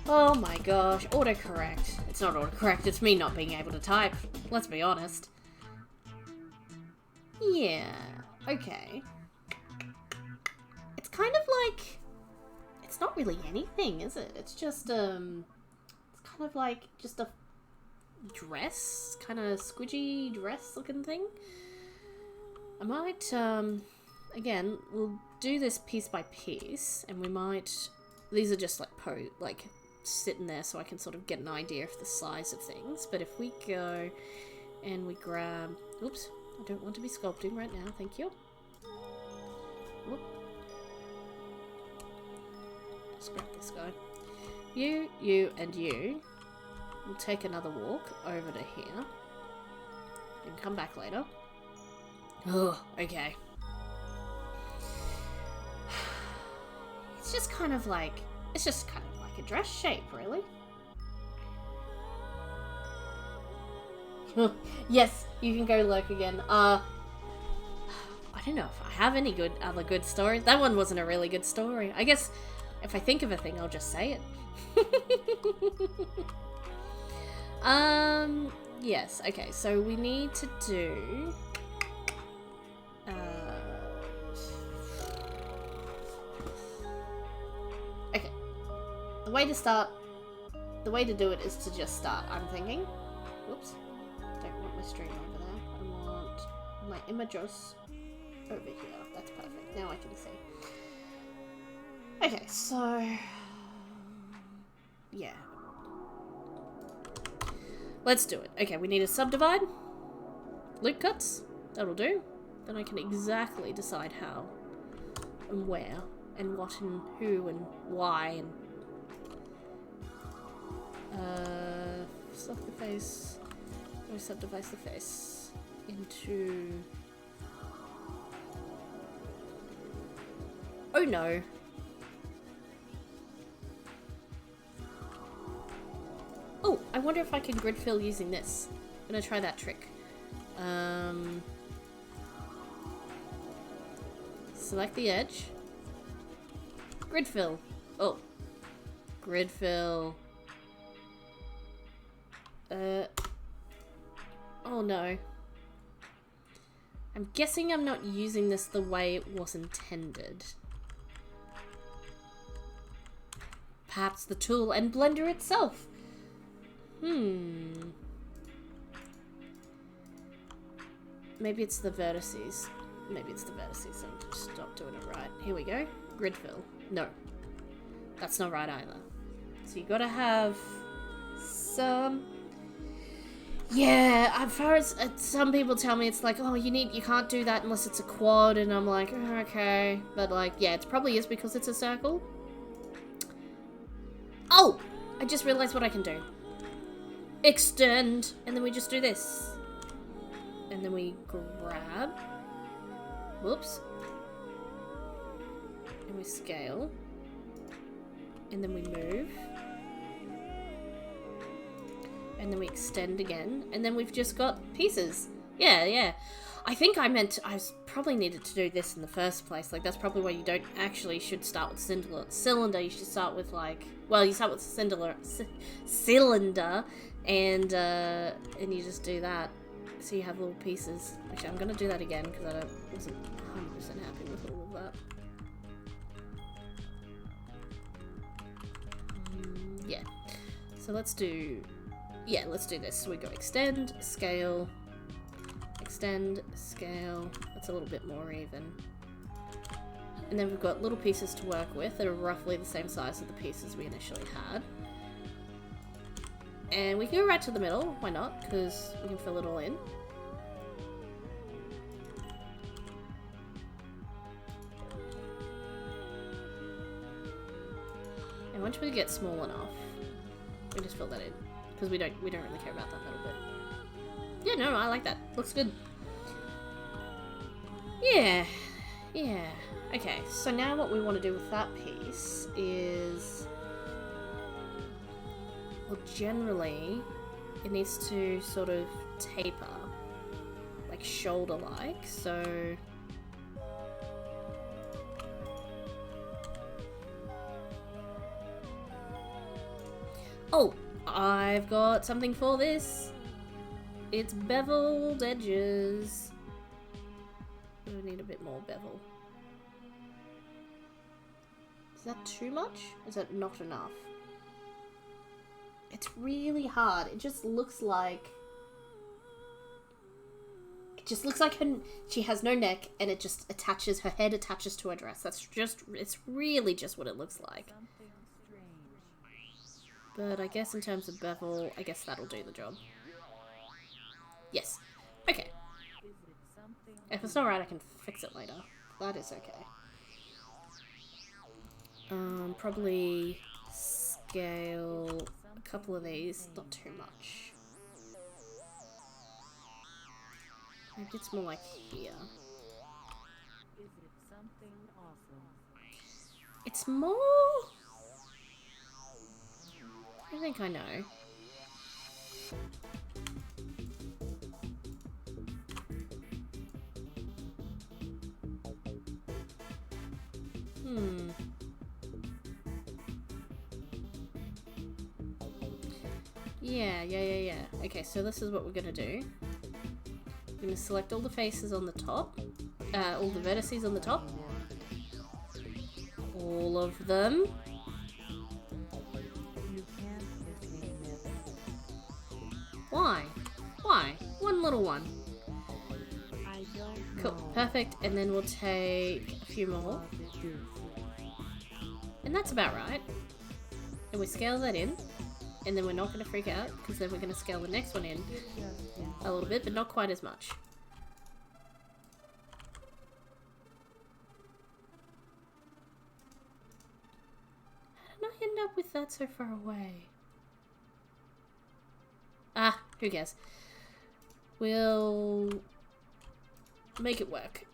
Oh my gosh. Autocorrect. It's not autocorrect, it's me not being able to type. Let's be honest. Yeah. Okay. It's kind of like... It's not really anything, is it? It's just, it's kind of like just a dress, kind of squidgy dress looking thing. I might, again, we'll do this piece by piece, and we might, these are just like sitting there so I can sort of get an idea of the size of things, but if we go and we grab, oops, I don't want to be sculpting right now, thank you. Whoop. Just grab this guy. You, and you. We'll take another walk over to here. And come back later. Oh, okay. It's just kind of like a dress shape, really. Yes, you can go lurk again. I don't know if I have any other good stories. That one wasn't a really good story. I guess if I think of a thing, I'll just say it. Yes, okay, so we need to do... okay. The way to do it is to just start, I'm thinking. Whoops. Don't want my stream over there. I want my images over here. That's perfect. Now I can see. Okay, so... yeah. Let's do it. Okay, we need to subdivide. Loop cuts. That'll do. Then I can exactly decide how and where and what and who and why and stuff the face. Or subdivide the face into... oh no. Oh, I wonder if I can grid fill using this. I'm gonna try that trick. Select the edge. Grid fill. Oh. Grid fill. Oh no. I'm guessing I'm not using this the way it was intended. Perhaps the tool and Blender itself. Maybe it's the vertices. Maybe it's the vertices. I'm just not doing it right. Here we go. Grid fill. No. That's not right either. So you gotta have some... Yeah, as far as some people tell me, it's like, oh, you can't do that unless it's a quad, and I'm like, oh, okay. But like, yeah, it probably is because it's a circle. Oh! I just realized what I can do. Extend, and then we just do this. And then we grab. Whoops. And we scale. And then we move. And then we extend again. And then we've just got pieces. Yeah. I think I probably needed to do this in the first place. Like, that's probably why you don't actually should start with cylinder. You should start with, like... Well, you start with cylinder. And you just do that. So you have little pieces. Actually, I'm going to do that again because I wasn't 100% happy with all of that. Yeah. So let's do this. So we go extend, scale, extend, scale. That's a little bit more even. And then we've got little pieces to work with that are roughly the same size as the pieces we initially had. And we can go right to the middle, why not? Because we can fill it all in. And once we get small enough, we just fill that in. Because we don't really care about that little bit. Yeah, no, I like that. Looks good. Yeah. Okay, so now what we want to do with that piece is... Well, generally, it needs to sort of taper, like shoulder-like, so... Oh, I've got something for this. It's beveled edges. We need a bit more bevel. Is that too much? Is that not enough? It's really hard. It just looks like... she has no neck and it just attaches, her head attaches to her dress. It's really just what it looks like. But I guess in terms of bevel, I guess that'll do the job. Yes. Okay. If it's not right, I can fix it later. That is okay. Probably scale a couple of these, not too much. Maybe it's more like here. It's more... I think I know. Yeah. Okay, so this is what we're gonna do. We're gonna select all the faces on the top. All the vertices on the top. All of them. Why? One little one. Cool, perfect. And then we'll take a few more. And that's about right. And we scale that in. And then we're not going to freak out, because then we're going to scale the next one in a little bit, but not quite as much. How did I end up with that so far away? Ah, who cares? We'll make it work.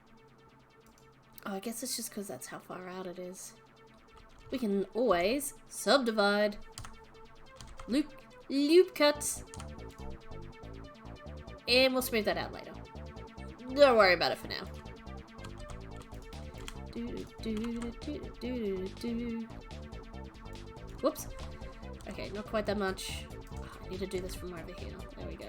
Oh, I guess it's just because that's how far out it is. We can always subdivide. Loop cuts. And we'll smooth that out later. Don't worry about it for now. Whoops. Okay, not quite that much. Oh, I need to do this from over here. There we go.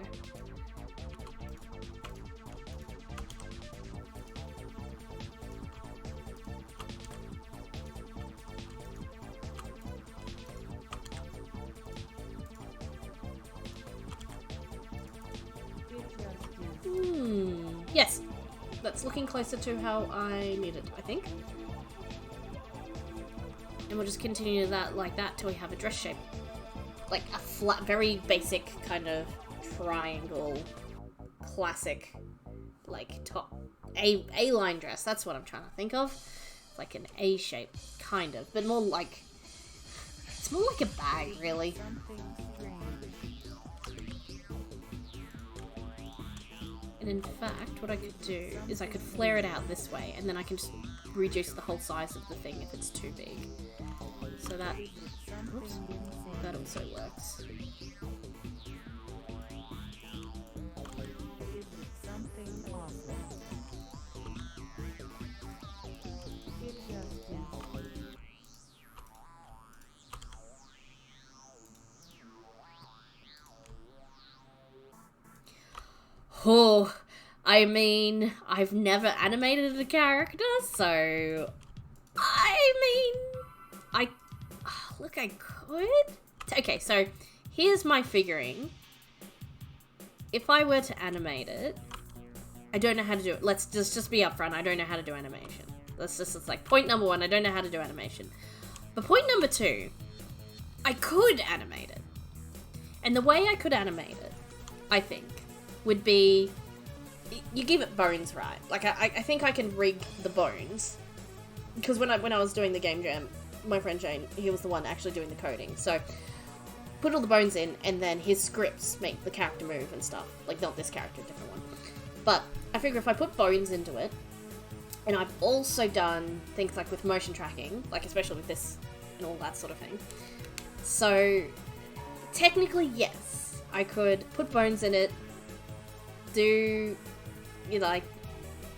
Yes. That's looking closer to how I need it, I think. And we'll just continue that like that till we have a dress shape. Like a flat, very basic kind of triangle, classic, like top A-line dress. That's what I'm trying to think of. Like an A shape, kind of, but more like, it's more like a bag, really. And in fact, what I could do is I could flare it out this way, and then I can just reduce the whole size of the thing if it's too big. So that, oops, that also works. Oh, I mean, I've never animated a character, so look, I could. Okay, so here's my figuring. If I were to animate it, I don't know how to do it. Let's just be upfront. I don't know how to do animation. It's like point number one. I don't know how to do animation. But point number two, I could animate it. And the way I could animate it, I think, would be, you give it bones, right? Like, I think I can rig the bones. Because when I was doing the game jam, my friend Jane, he was the one actually doing the coding. So, put all the bones in, and then his scripts make the character move and stuff. Like, not this character, a different one. But, I figure if I put bones into it, and I've also done things like with motion tracking, like especially with this and all that sort of thing. So, technically, yes, I could put bones in it, do, you know, like,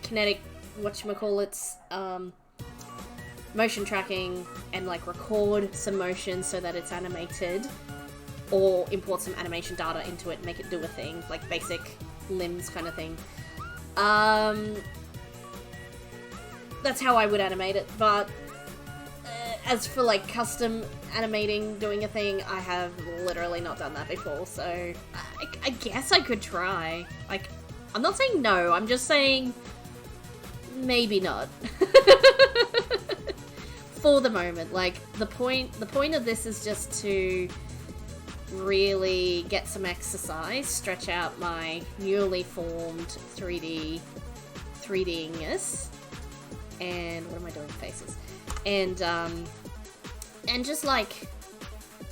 kinetic, whatchamacallits, motion tracking, and like record some motion so that it's animated, or import some animation data into it and make it do a thing, like basic limbs kind of thing. That's how I would animate it, but as for like custom animating, doing a thing, I have literally not done that before, so I guess I could try. Like, I'm not saying no, I'm just saying maybe not. For the moment, like, the point of this is just to really get some exercise, stretch out my newly formed 3D-ingness, and what am I doing? Faces. And just, like,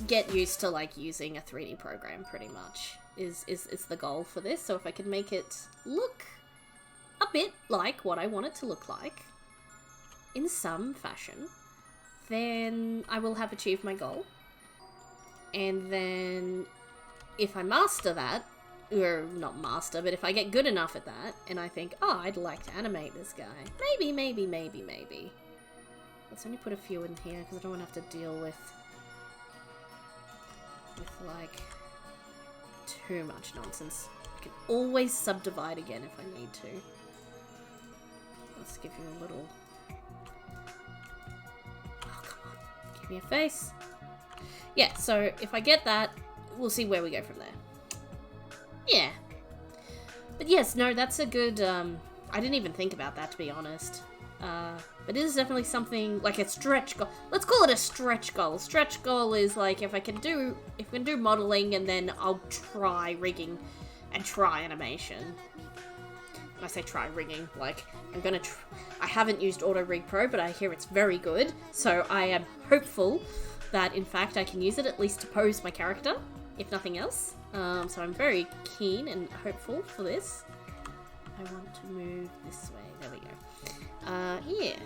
get used to, like, using a 3D program, pretty much, is the goal for this. So if I can make it look a bit like what I want it to look like, in some fashion, then I will have achieved my goal. And then, if I master that, or not master, but if I get good enough at that, and I think, oh, I'd like to animate this guy, maybe. Let's only put a few in here, because I don't want to have to deal with, like, too much nonsense. I can always subdivide again if I need to. Let's give you a little... Give me a face. Yeah, so if I get that, we'll see where we go from there. Yeah. But yes, no, that's a good, I didn't even think about that, to be honest. But it is definitely something, like a stretch goal. Let's call it a stretch goal. Stretch goal is like, if I can do modeling, and then I'll try rigging and try animation. When I say try rigging, like, I haven't used Auto Rig Pro, but I hear it's very good, so I am hopeful that, in fact, I can use it at least to pose my character, if nothing else. So I'm very keen and hopeful for this. I want to move this way. There we go. Yeah.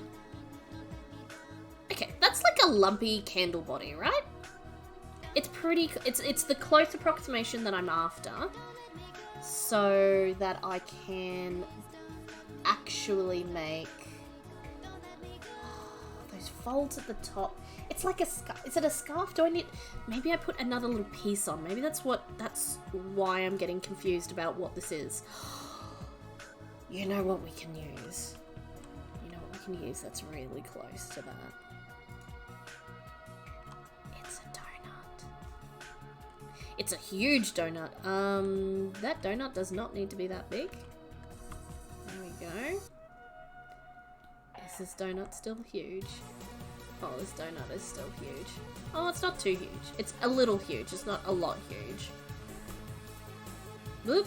Okay, that's like a lumpy candle body, right? It's pretty... It's the close approximation that I'm after, so that I can actually make those folds at the top. It's like a scarf. Is it a scarf? Do I need... Maybe I put another little piece on. Maybe that's why I'm getting confused about what this is. You know what we can use? You know what we can use that's really close to that? It's a donut. It's a huge donut. That donut does not need to be that big. go. Is this donut still huge? Oh, this donut is still huge. Oh, it's not too huge. It's a little huge. It's not a lot huge. Boop.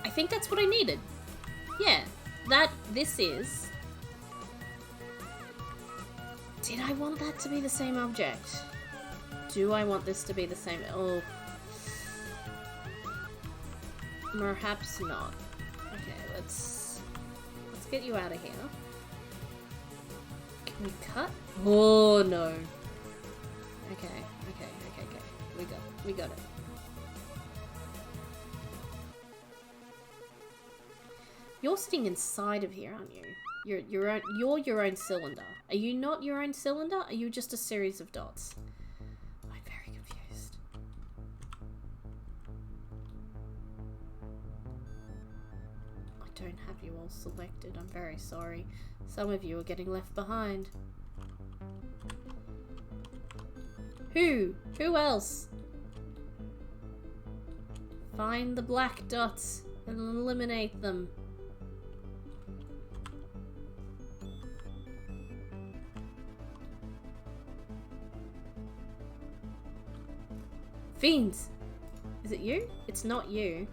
I think that's what I needed. Yeah, this is... Did I want that to be the same object? Do I want this to be the same? Oh. Perhaps not. Okay, let's get you out of here. Can we cut? Oh, no. Okay. We got it. You're sitting inside of here, aren't you? You're your own cylinder. Are you not your own cylinder? Are you just a series of dots? I'm very confused. I don't have you all selected. I'm very sorry. Some of you are getting left behind. Who? Who else? Find the black dots and eliminate them. Fiends! Is it you? It's not you.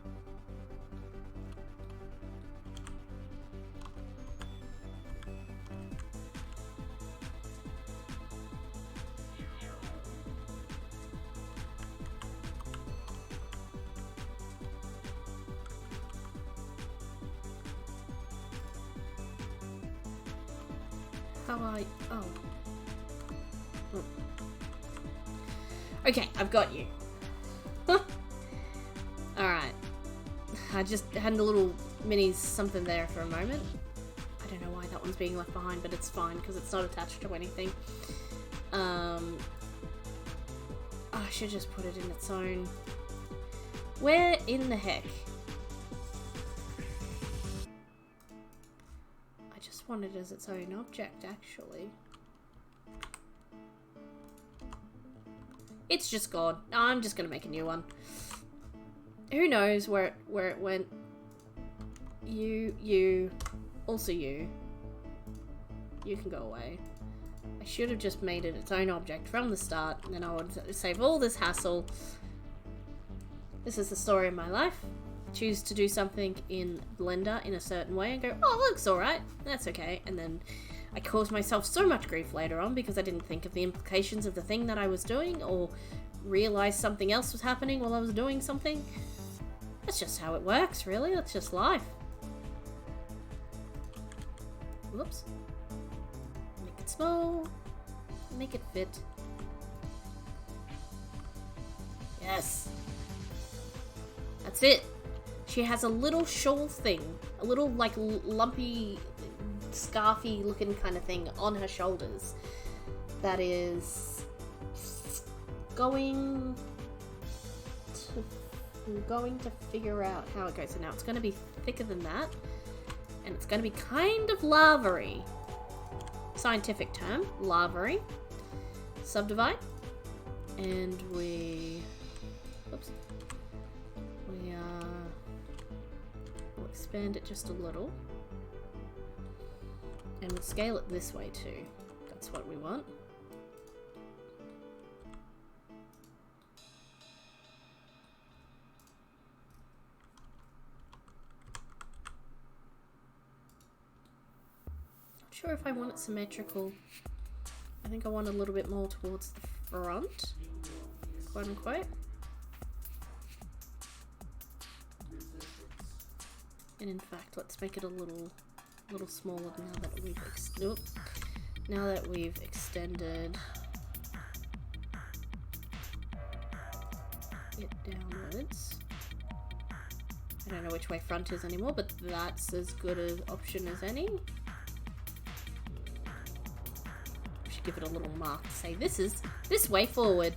Oh. Okay, I've got you. Alright. I just had a little mini something there for a moment. I don't know why that one's being left behind, but it's fine because it's not attached to anything. I should just put it in its own. Where in the heck? I just want it as its own object, actually. It's just gone. I'm just gonna make a new one. Who knows where it went? You, also you. You can go away. I should have just made it its own object from the start, and then I would save all this hassle. This is the story of my life. Choose to do something in Blender in a certain way and go, oh, it looks alright. That's okay. And then I caused myself so much grief later on because I didn't think of the implications of the thing that I was doing or realize something else was happening while I was doing something. That's just how it works, really. That's just life. Whoops. Make it small. Make it fit. Yes. That's it. She has a little shawl thing. A little, like, lumpy, scarfy looking kind of thing on her shoulders. That is going to figure out how it goes. So now it's going to be thicker than that. And it's going to be kind of lava-y. Scientific term, lava-y. Subdivide. And we... Oops. We'll expand it just a little. And we'll scale it this way too. That's what we want. Not sure if I want it symmetrical. I think I want a little bit more towards the front, quote unquote. And in fact, let's make it a little smaller now that we've extended it downwards. I don't know which way front is anymore, but that's as good an option as any. We should give it a little mark to say this is this way forward.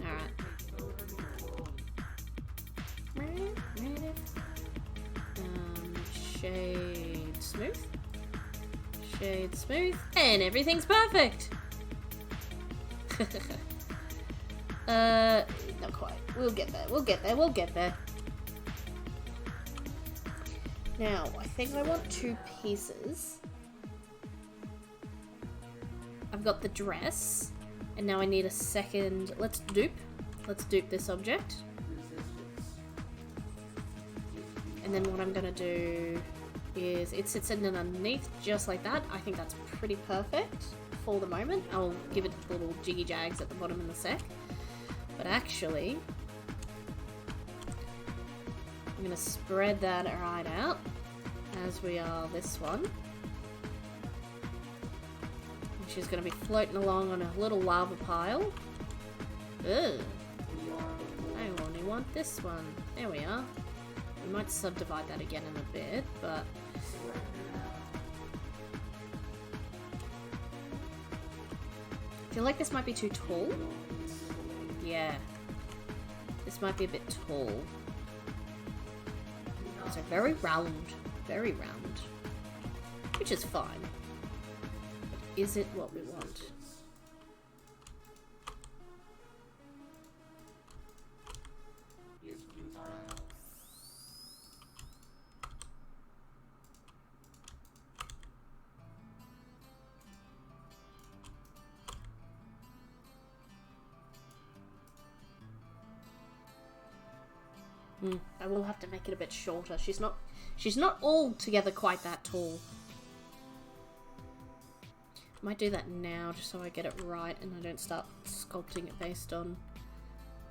Alright. Shade smooth. Shade smooth. And everything's perfect! Not quite. We'll get there. We'll get there. We'll get there. Now, I think I want 2 pieces. I've got the dress. And now I need a second... Let's dupe. Let's dupe this object. And then what I'm gonna do is it sits in underneath just like that. I think that's pretty perfect for the moment. I'll give it little jiggy jags at the bottom in a sec. But actually, I'm gonna spread that right out as we are this one. And she's gonna be floating along on a little lava pile. Ugh. I only want this one. There we are. We might subdivide that again in a bit, but... I feel like this might be too tall. Yeah. This might be a bit tall. So very round. Very round. Which is fine. But is it what we want? I will have to make it a bit shorter. She's not altogether quite that tall. Might do that now just so I get it right and I don't start sculpting it based on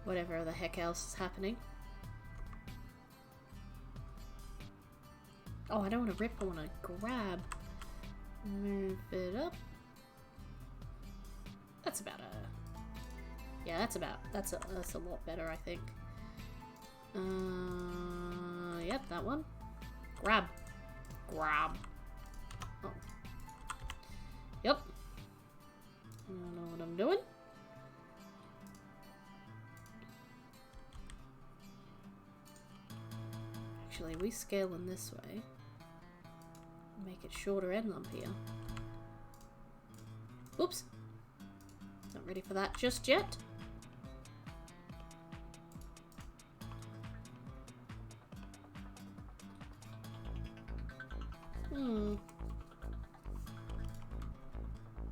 whatever the heck else is happening. Oh, I don't want to rip, I want to grab. Move it up. That's about a... Yeah, that's a lot better, I think. Yep, that one. Grab. Grab. Oh. Yep. I don't know what I'm doing. Actually, we scale in this way. Make it shorter and lumpier. Oops. Not ready for that just yet.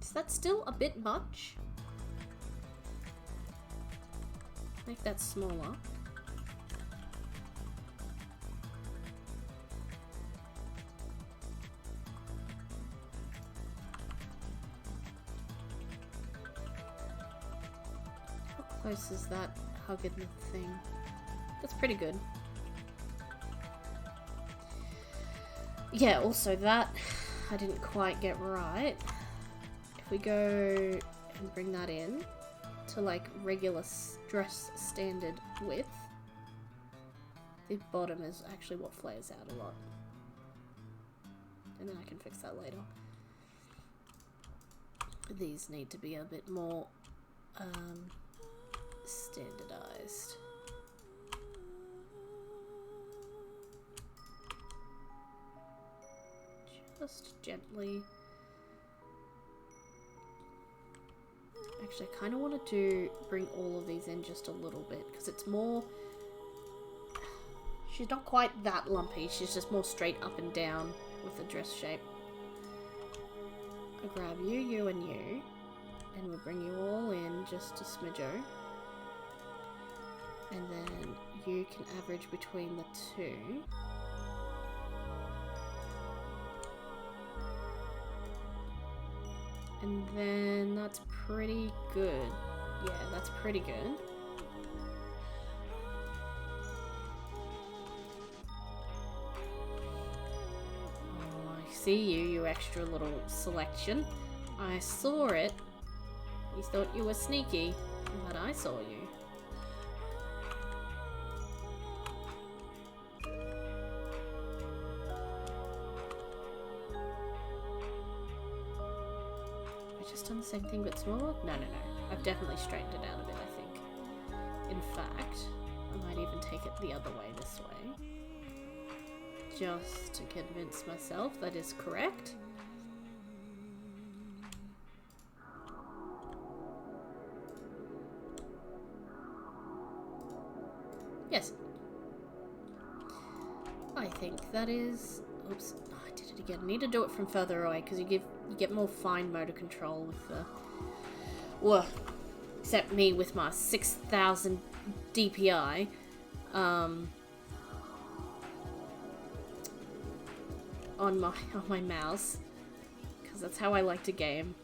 Is that still a bit much? Make that smaller. How close is that hugging the thing? That's pretty good. Yeah, also that I didn't quite get right. If we go and bring that in to like regular dress standard width, the bottom is actually what flares out a lot. And then I can fix that later. These need to be a bit more standardized. Just gently. Actually, I kind of wanted to bring all of these in just a little bit because it's more... She's not quite that lumpy, she's just more straight up and down with the dress shape. I'll grab you, you, and you, and we'll bring you all in just a smidger. And then you can average between the two. And then that's pretty good. Yeah, that's pretty good. Oh, I see you, you extra little selection. I saw it. You thought you were sneaky, but I saw you. Done the same thing but smaller? No. I've definitely straightened it out a bit, I think. In fact, I might even take it the other way this way. Just to convince myself that is correct. I think that is... Oops, oh, I did it again. I need to do it from further away because you get more fine motor control with the... Whoa. Except me with my 6,000 DPI. On my mouse. Because that's how I like to game.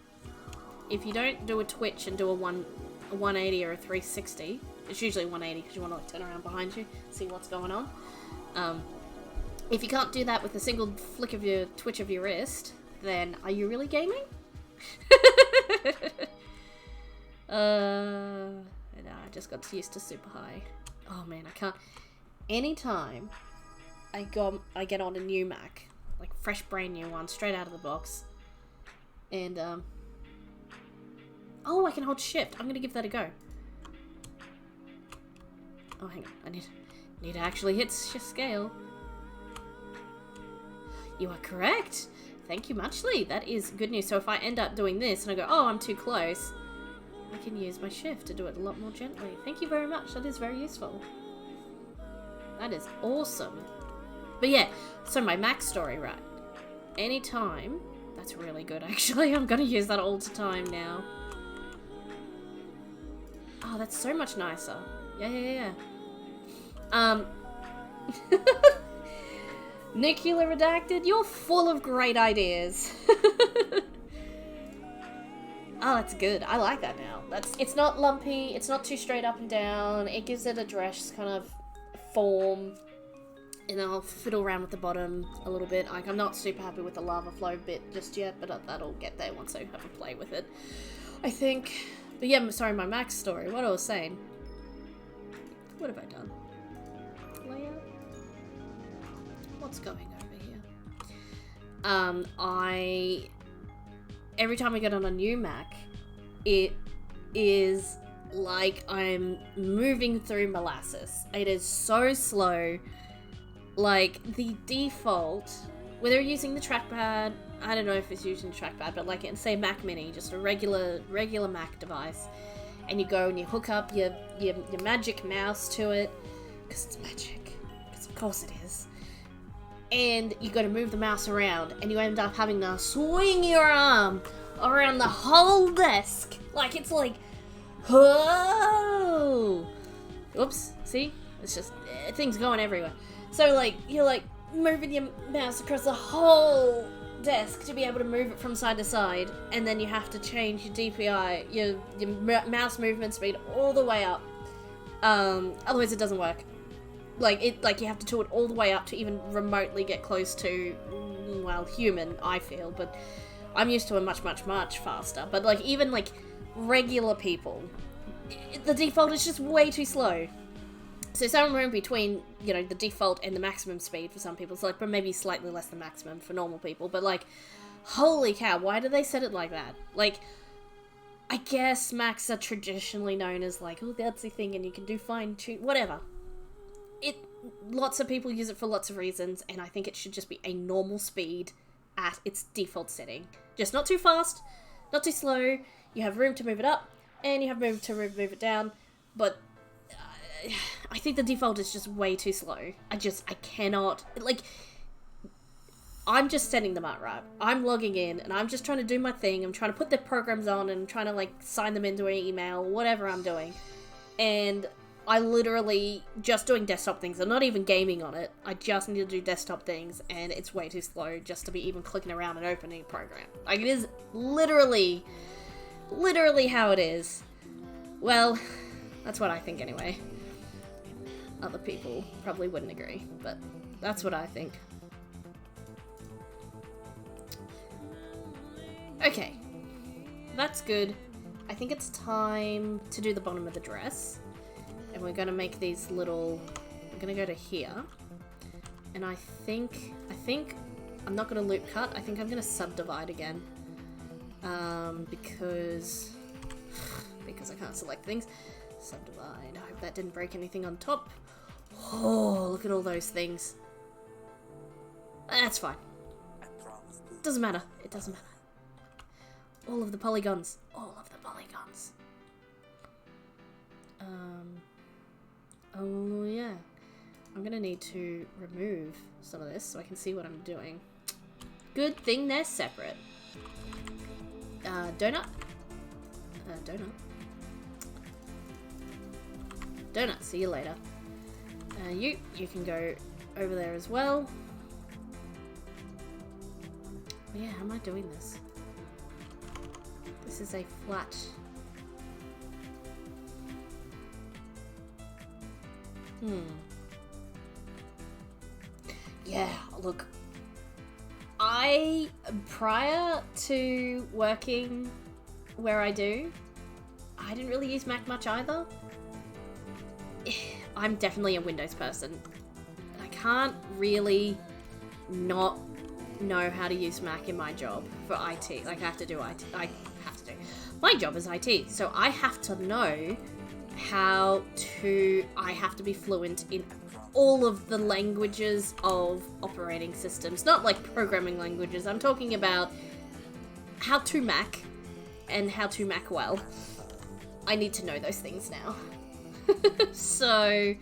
If you don't do a twitch and do a 180 or a 360, it's usually 180 because you want to like turn around behind you, see what's going on. If you can't do that with a single flick of your twitch of your wrist, then are you really gaming? No, I just got used to super high. Oh man, I can't. Anytime I get on a new Mac, like fresh brand new one, straight out of the box, and oh, I can hold shift. I'm gonna give that a go. Oh, hang on. I need to actually hit scale. You are correct. Thank you muchly. That is good news. So if I end up doing this and I go, oh, I'm too close, I can use my shift to do it a lot more gently. Thank you very much. That is very useful. That is awesome. But yeah, so my Mac story, right? Anytime. That's really good, actually. I'm going to use that all the time now. Oh, that's so much nicer. Yeah. Nuclear Redacted, you're full of great ideas. Oh, that's good. I like that now. It's not lumpy, it's not too straight up and down, it gives it a dress kind of form, and I'll fiddle around with the bottom a little bit. Like, I'm not super happy with the lava flow bit just yet, but that'll get there once I have a play with it, I think. But yeah, sorry, my Mac story, what I was saying. What have I done? Layout? What's going over here? Every time I get on a new Mac, it is like I'm moving through molasses. It is so slow. Like, the default, whether you're using the trackpad, I don't know if it's using the trackpad, but like, say Mac Mini, just a regular Mac device, and you go and you hook up your magic mouse to it, because it's magic, because of course it is, and you got to move the mouse around, and you end up having to swing your arm around the whole desk, like it's like, whoa! Oops, see? It's just, things going everywhere. So like, you're like moving your mouse across the whole desk to be able to move it from side to side, and then you have to change your DPI, your mouse movement speed all the way up. Otherwise it doesn't work. Like you have to do it all the way up to even remotely get close to, well, human, I feel, but I'm used to a much faster. But like, even like regular people, the default is just way too slow. So somewhere in between, you know, the default and the maximum speed for some people. It's like, but maybe slightly less than maximum for normal people. But like, holy cow, why do they set it like that? Like, I guess Macs are traditionally known as like, oh, that's the thing, and you can do fine tune, whatever. Lots of people use it for lots of reasons, and I think it should just be a normal speed at its default setting. Just not too fast, not too slow. You have room to move it up, and you have room to move it down, but I think the default is just way too slow. I cannot, like, I'm just setting them up, right? I'm logging in, and I'm just trying to do my thing. I'm trying to put the programs on, and trying to, like, sign them into an email, whatever I'm doing. And I literally just doing desktop things. I'm not even gaming on it. I just need to do desktop things, and it's way too slow just to be even clicking around and opening a program. Like, it is literally how it is. Well, that's what I think anyway. Other people probably wouldn't agree, but that's what I think. Okay, that's good. I think it's time to do the bottom of the dress. And we're going to make these little, we're going to go to here. And I think, I'm not going to loop cut. I think I'm going to subdivide again. Because I can't select things. Subdivide. I hope that didn't break anything on top. Oh, look at all those things. That's fine. Doesn't matter. It doesn't matter. All of the polygons. All of the polygons. Oh yeah. I'm gonna need to remove some of this so I can see what I'm doing. Good thing they're separate. Donut? Donut. Donut, see you later. You can go over there as well. Oh yeah, how am I doing this? This is a flat... Yeah, look. Prior to working where I do, I didn't really use Mac much either. I'm definitely a Windows person. I can't really not know how to use Mac in my job for IT. Like, I have to do IT. I have to do. My job is IT, so I have to know how to... I have to be fluent in all of the languages of operating systems. Not like programming languages. I'm talking about how to Mac and how to Mac well. I need to know those things now. So,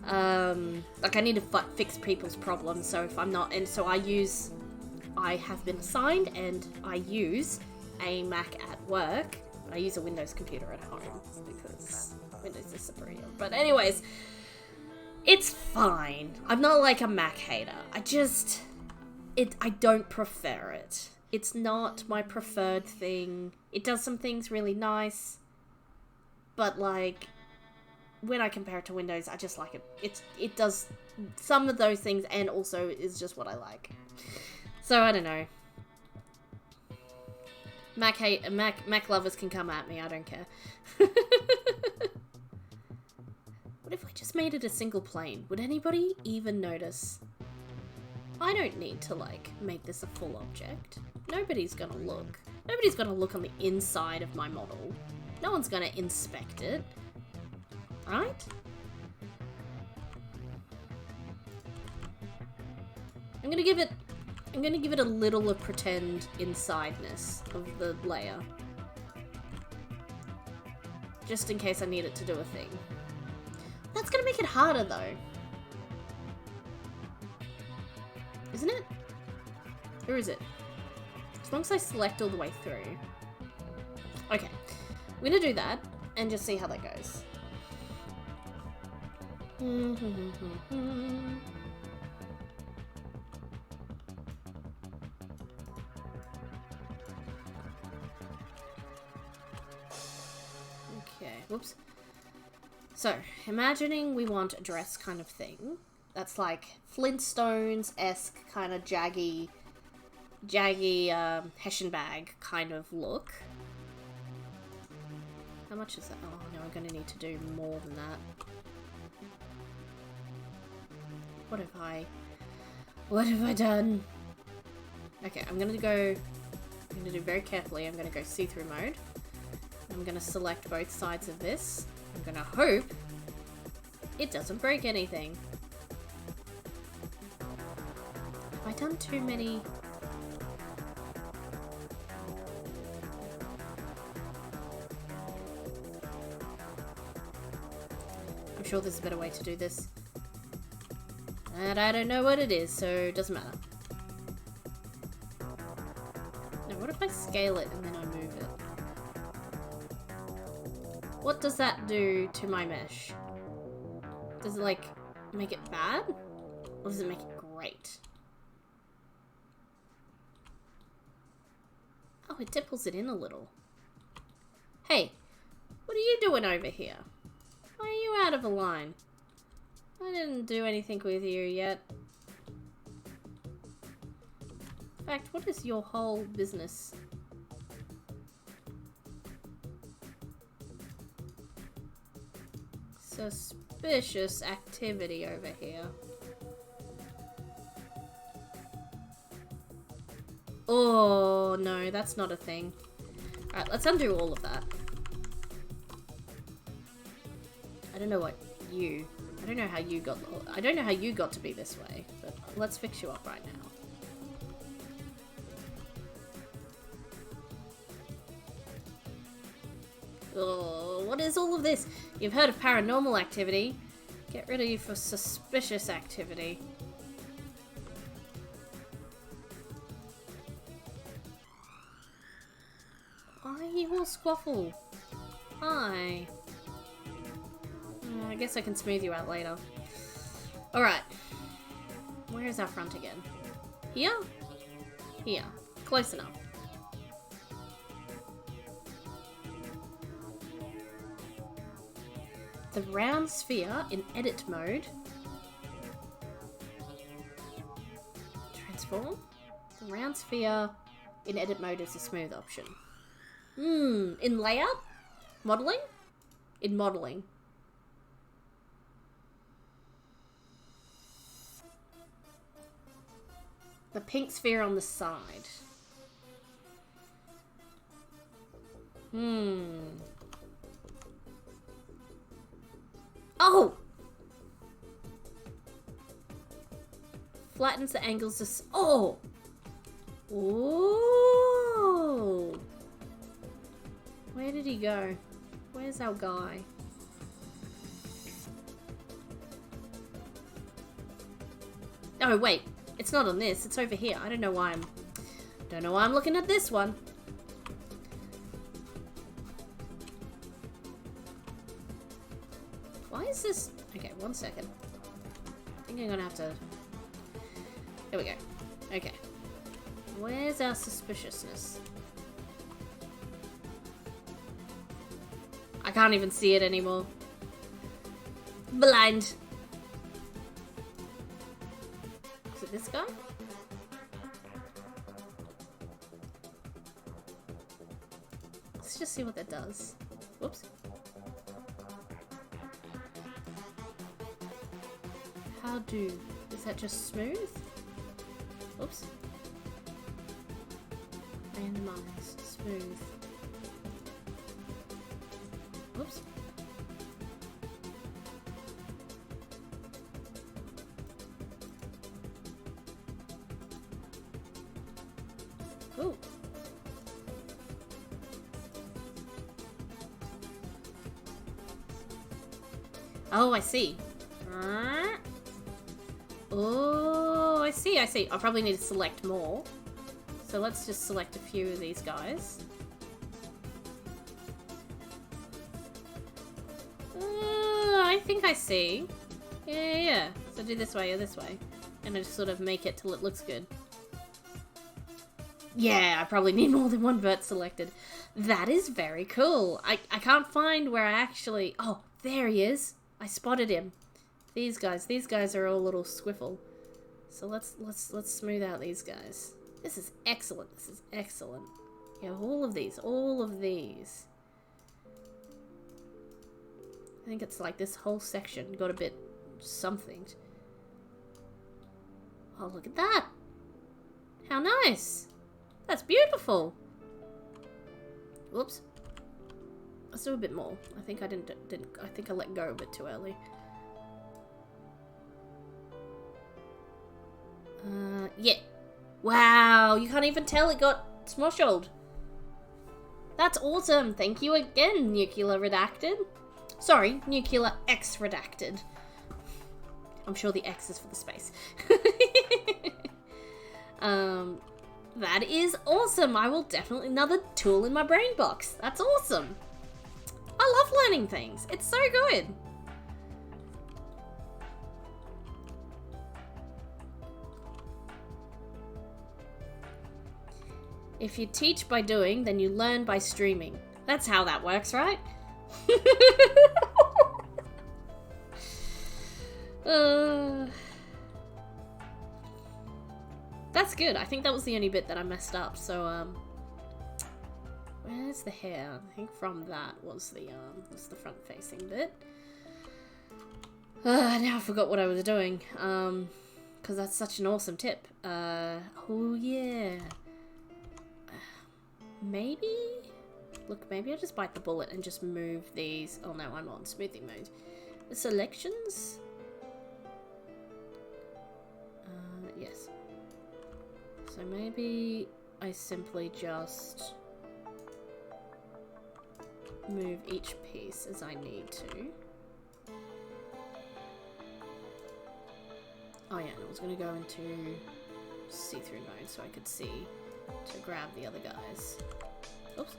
like I need to fix people's problems. So if I'm not, and so I have been assigned and I use a Mac at work, but I use a Windows computer at home because Windows is superior. But anyways, it's fine. I'm not like a Mac hater. I don't prefer it. It's not my preferred thing. It does some things really nice, but like, when I compare it to Windows, I just like it. It does some of those things and also is just what I like. So I don't know. Mac lovers can come at me, I don't care. What if I just made it a single plane? Would anybody even notice? I don't need to, like, make this a full object. Nobody's gonna look. Nobody's gonna look on the inside of my model. No one's gonna inspect it. Right? I'm gonna give it a little of pretend insideness of the layer. Just in case I need it to do a thing. That's gonna make it harder though. Isn't it? Or is it? As long as I select all the way through. Okay. I'm gonna do that and just see how that goes. Okay, whoops. So, imagining we want a dress kind of thing. That's like Flintstones-esque kind of jaggy Hessian bag kind of look. How much is that? Oh no, I'm gonna need to do more than that. What have I done? Okay, I'm gonna do very carefully. I'm gonna go see-through mode. I'm gonna select both sides of this. I'm gonna hope it doesn't break anything. Have I done too many? I'm sure there's a better way to do this. And I don't know what it is, so it doesn't matter. Now, what if I scale it and then I move it? What does that do to my mesh? Does it, like, make it bad? Or does it make it great? Oh, it dipples it in a little. Hey, what are you doing over here? Why are you out of a line? I didn't do anything with you yet. In fact, what is your whole business? Suspicious activity over here. Oh, no, that's not a thing. Alright, let's undo all of that. I don't know how you got to be this way, but let's fix you up right now. Oh, what is all of this? You've heard of paranormal activity. Get rid of you for suspicious activity. Why are you all squaffle? Hi. I guess I can smooth you out later. Alright. Where is our front again? Here? Here. Close enough. The round sphere in edit mode. Transform. The round sphere in edit mode is a smooth option. In layout? Modeling? In modeling. The pink sphere on the side. Oh! Flattens the angles to... Oh! Ooh! Where did he go? Where's our guy? Oh, wait. It's not on this. It's over here. I don't know why I'm looking at this one. Why is this... Okay, 1 second. I think I'm gonna have to... Here we go. Okay. Where's our suspiciousness? I can't even see it anymore. Blind. Is it this guy? Let's just see what that does. Whoops. How do... Is that just smooth? Oops. Randomized. Smooth. Oops. Ooh. Oh, I see. Oh, I see, I see. I'll probably need to select more. So let's just select a few of these guys. I think I see. Yeah. So do this way or this way. And I just sort of make it till it looks good. Yeah, I probably need more than one vert selected. That is very cool. I can't find where I actually... Oh, there he is. I spotted him. These guys are all a little squiffle. So let's smooth out these guys. This is excellent. This is excellent. Yeah, all of these. I think it's like this whole section got a bit something. Oh, look at that. How nice. That's beautiful. Whoops. Let's do a bit more. I think I didn't I think I let go a bit too early. Yeah. Wow, you can't even tell it got smoshled. That's awesome. Thank you again, Nuclear Redacted. Sorry, Nuclear X Redacted. I'm sure the X is for the space. That is awesome. I will definitely... Another tool in my brain box. That's awesome. I love learning things. It's so good. If you teach by doing, then you learn by streaming. That's how that works, right? That's good. I think that was the only bit that I messed up. So, where's the hair? I think from that was the front-facing bit. Now I forgot what I was doing. Because that's such an awesome tip. Oh yeah. Maybe? Look, maybe I'll just bite the bullet and just move these. Oh no, I'm on smoothing mode. The selections? Yes. So maybe I simply just move each piece as I need to. Oh yeah, and I was gonna go into see-through mode so I could see to grab the other guys. Oops.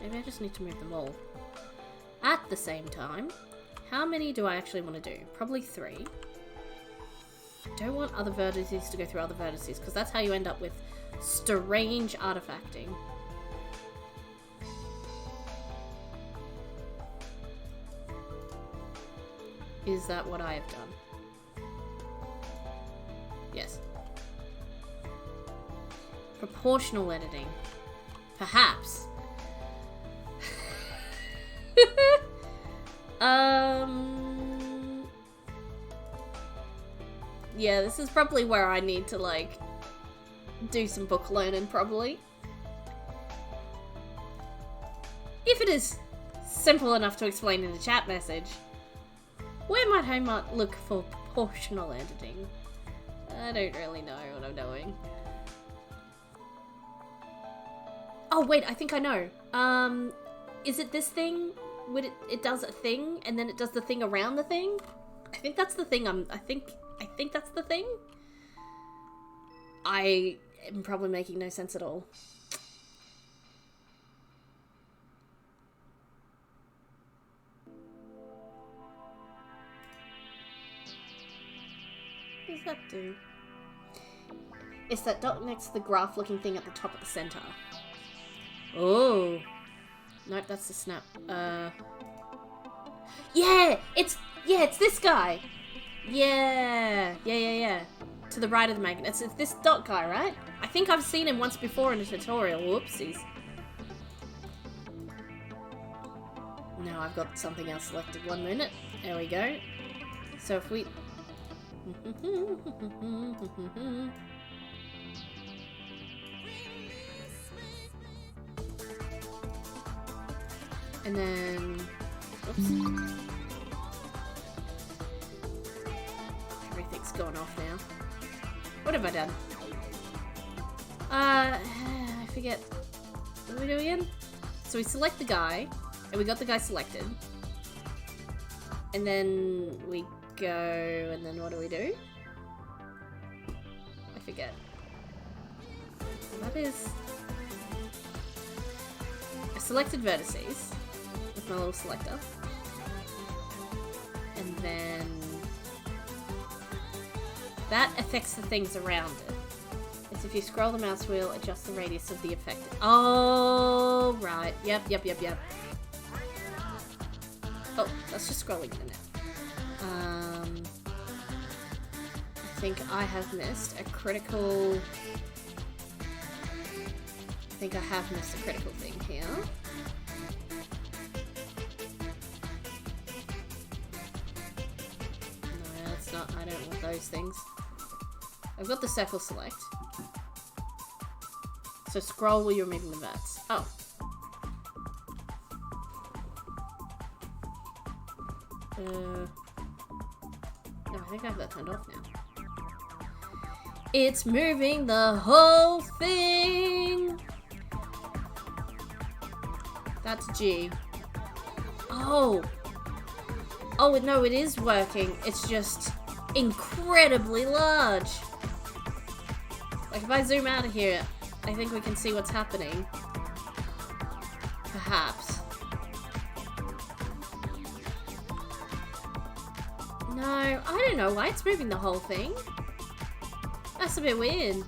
Maybe I just need to move them all. At the same time, how many do I actually want to do? Probably 3. I don't want other vertices to go through other vertices, because that's how you end up with strange artifacting. Is that what I have done? Yes. Proportional editing. Perhaps. Yeah, this is probably where I need to, like, do some book learning, probably. If it is simple enough to explain in a chat message, where might I look for proportional editing? I don't really know what I'm doing. Oh, wait, I think I know. Is it this thing? It does a thing, and then it does the thing around the thing? I think that's the thing I think that's the thing? I am probably making no sense at all. What does that do? It's that dot next to the graph looking thing at the top of the center. Oh. Nope, that's the snap. Yeah! It's this guy! Yeah! Yeah. To the right of the magnet. It's this dot guy, right? I think I've seen him once before in a tutorial. Whoopsies. Now I've got something else selected. 1 minute. There we go. So if we... And then... Oops. Everything's gone off now. What have I done? I forget. What do we do again? So we select the guy, and we got the guy selected. And then we go, and then what do we do? I forget. That is... I selected vertices with my little selector. And then... that affects the things around it. It's if you scroll the mouse wheel, adjust the radius of the effect. Oh, right. Yep. Oh, that's just scrolling in it. I think I have missed a critical... thing here. No, that's not... I don't want those things. I've got the circle select. So scroll while you're moving the verts. Oh. No, I think I have that turned off now. It's moving the whole thing! That's G. Oh! Oh, no, it is working. It's just incredibly large. Like, if I zoom out of here, I think we can see what's happening. Perhaps. No, I don't know why it's moving the whole thing. That's a bit weird.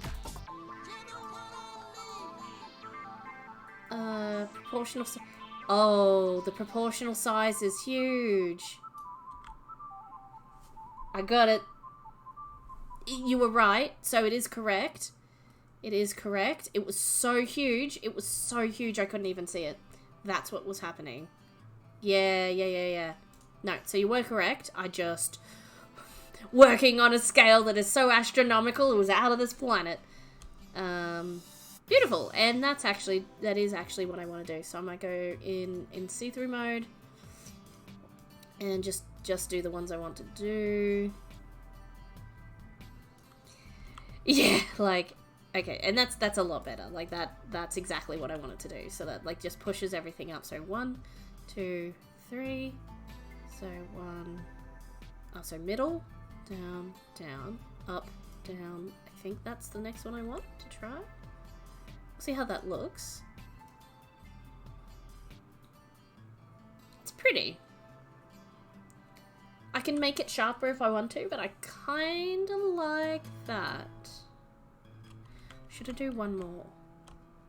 Proportional size. Oh, the proportional size is huge. I got it. You were right, so it is correct. It is correct. It was so huge. It was so huge I couldn't even see it. That's what was happening. Yeah. No, so you were correct. I just... working on a scale that is so astronomical, it was out of this planet. Beautiful. And that is actually what I want to do. So I might go in see-through mode. And just do the ones I want to do. Yeah, like... okay, and that's a lot better. Like, that's exactly what I wanted to do. So that, like, just pushes everything up. So 1, 2, 3. So 1, Oh, so middle, down, down, up, down. I think that's the next one I want to try. We'll see how that looks. It's pretty. I can make it sharper if I want to, but I kind of like that. Should I do one more?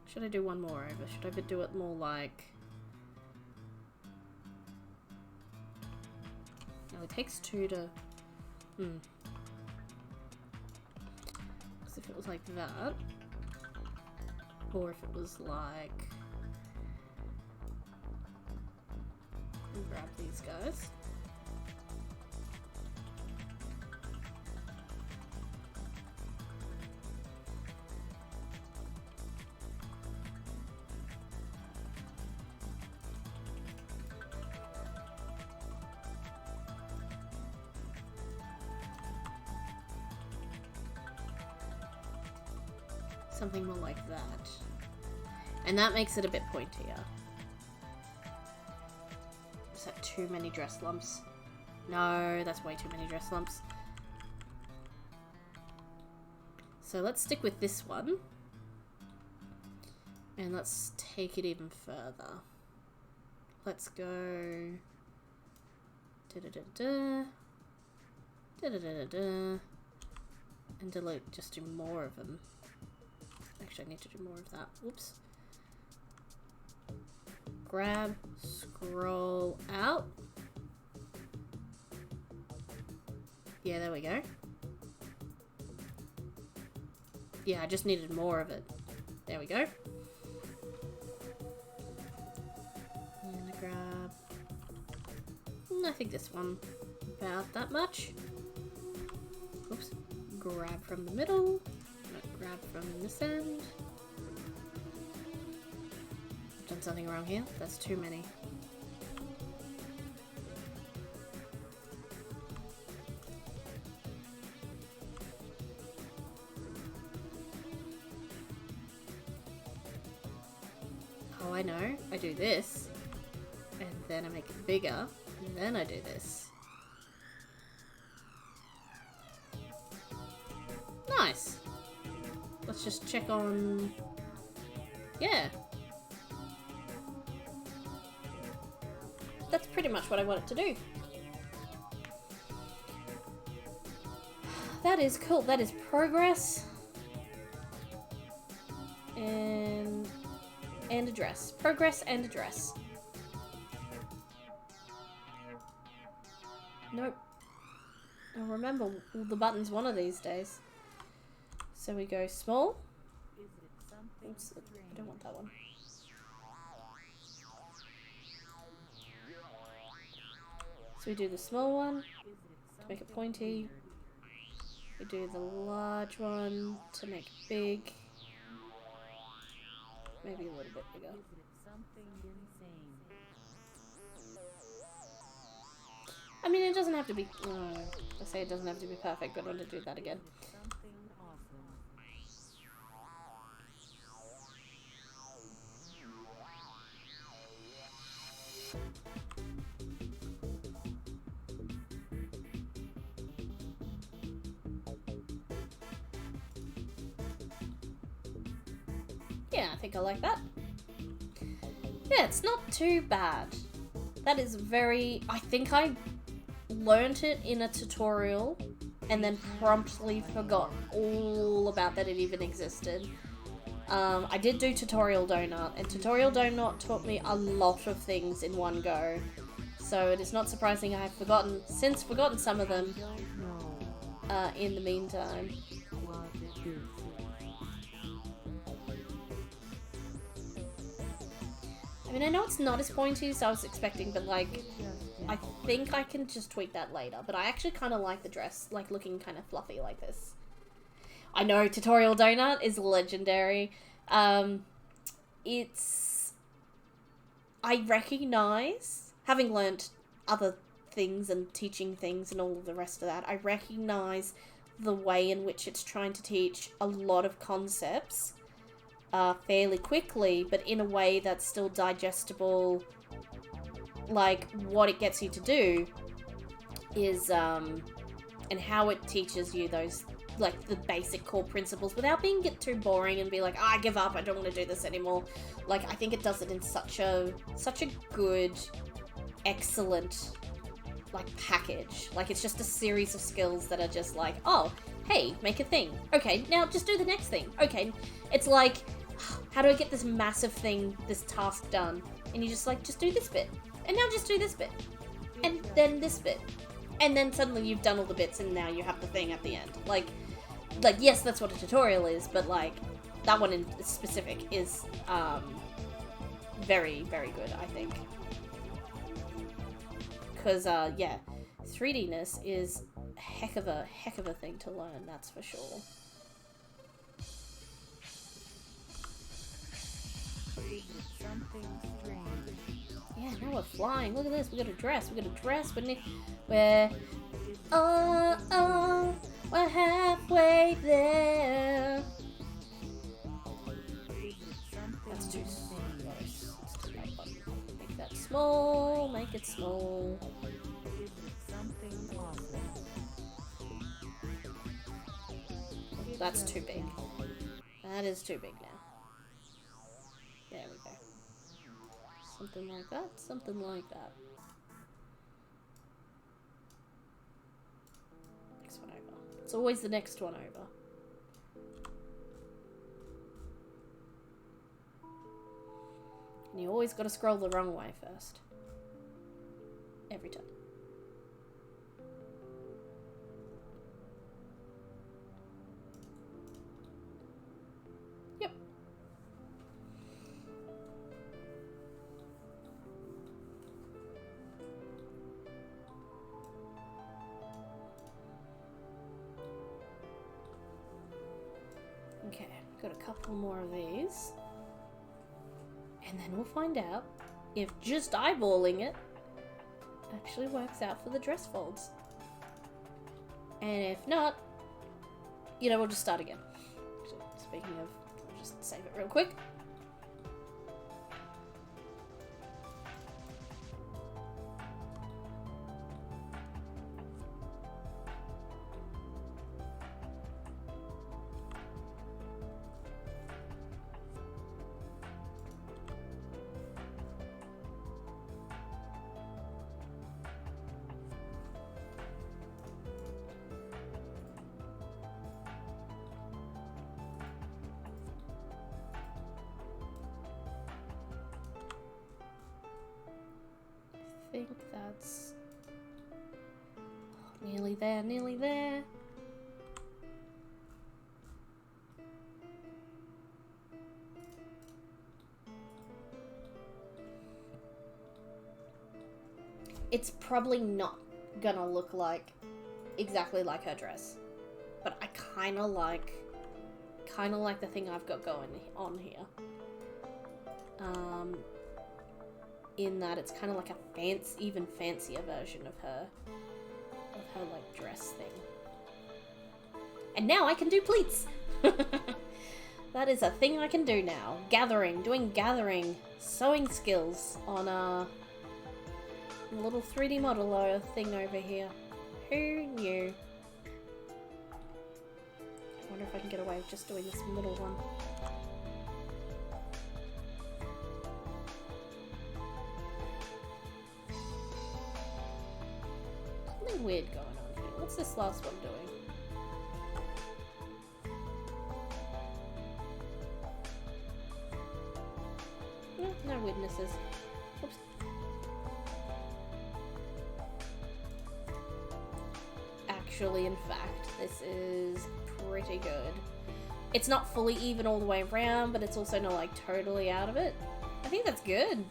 Should I do one more over? Should I do it more like... No, it takes two to... Because if it was like that, or if it was like... I'll grab these guys. Something more like that. And that makes it a bit pointier. Is that too many dress lumps? No, that's way too many dress lumps. So let's stick with this one. And let's take it even further. Let's go... Da-da-da-da. Da-da-da-da-da. And delete, just do more of them. Actually, I need to do more of that. Whoops. Grab, scroll out. Yeah, there we go. Yeah, I just needed more of it. There we go. And I grab... I think this one about that much. Oops. Grab from the middle. Grab from this end. I've done something wrong here. That's too many. Oh, I know. I do this. And then I make it bigger. And then I do this. Nice. Let's just check on... Yeah. That's pretty much what I want it to do. That is cool. That is progress. And address. Progress and address. Nope. I'll remember all the buttons one of these days. So we go small. Oops, I don't want that one. So we do the small one to make it pointy. We do the large one to make it big. Maybe a little bit bigger. I mean, it doesn't have to be... I say it doesn't have to be perfect, but I want to do that again. Yeah, I think I like that. Yeah, it's not too bad. That is very... I think I learnt it in a tutorial and then promptly forgot all about that it even existed. I did do Tutorial Donut, and Tutorial Donut taught me a lot of things in one go. So it is not surprising I have forgotten some of them in the meantime. I mean, I know it's not as pointy as I was expecting, but like, I think I can just tweak that later. But I actually kind of like the dress, like looking kind of fluffy like this. I know Tutorial Donut is legendary. I recognize, having learnt other things and teaching things and all of the rest of that, I recognize the way in which it's trying to teach a lot of concepts fairly quickly, but in a way that's still digestible, like what it gets you to do. is, and how it teaches you those, like, the basic core principles without being too boring and be like, I give up, I don't want to do this anymore. Like, I think it does it in such a good, excellent, like, package. Like, it's just a series of skills that are just like, oh, hey, make a thing. Okay, now just do the next thing. Okay, it's like, how do I get this massive thing, this task done? And you just like, just do this bit. And now just do this bit. And then this bit. And then suddenly you've done all the bits and now you have the thing at the end. Like, yes, that's what a tutorial is, but like, that one in specific is, very, very good, I think. Because, yeah, 3D-ness is a heck of a thing to learn, that's for sure. Yeah, now we're flying. Look at this. We got a dress. We're we're halfway there. That's too close. Make that small. Make it small. That's too big. That is too big now. There we go. Something like that, something like that. Next one over. It's always the next one over. And you always gotta scroll the wrong way first. Every time. Yep. Okay, got a couple more of these. And then we'll find out if just eyeballing it actually works out for the dress folds. And if not, you know, we'll just start again. So, speaking of, I'll just save it real quick. I think that's nearly there, nearly there. It's probably not gonna look like exactly like her dress, but I kind of like the thing I've got going on here. In that it's kind of like a even fancier version of her like dress thing. And now I can do pleats. That is a thing I can do now. Doing gathering, sewing skills on a little 3D modeler thing over here. Who knew? I wonder if I can get away with just doing this middle one. Something weird going on here. What's this last one doing? No witnesses. Oops. Actually, in fact, this is pretty good. It's not fully even all the way around, but it's also not like totally out of it. I think that's good.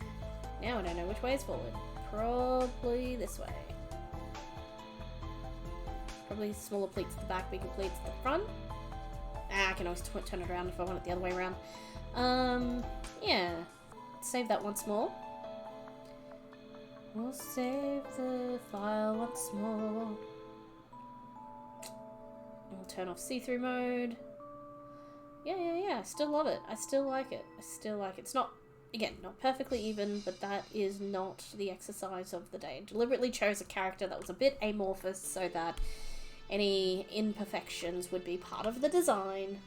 Now I don't know which way is forward. Probably this way. Probably smaller pleats at the back, bigger pleats at the front. I can always turn it around if I want it the other way around. Yeah. Save that once more. We'll save the file once more. We'll turn off see-through mode. Yeah. I still love it. I still like it. It's not again, not perfectly even, but that is not the exercise of the day. I deliberately chose a character that was a bit amorphous so that any imperfections would be part of the design.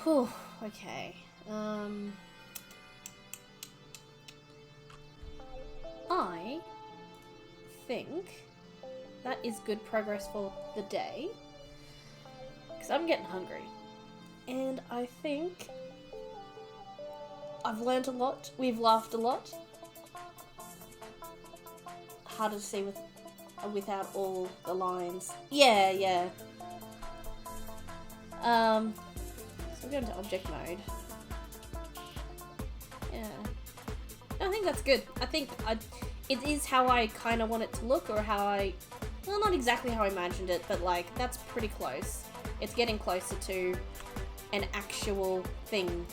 Whew, okay. I think that is good progress for the day. Because I'm getting hungry. And I think I've learned a lot. We've laughed a lot. Harder to see without all the lines. Yeah, yeah. So we're going to object mode. Yeah. I think that's good. I think it is how I kind of want it to look, or how well, not exactly how I imagined it, but like, that's pretty close. It's getting closer to an actual thing.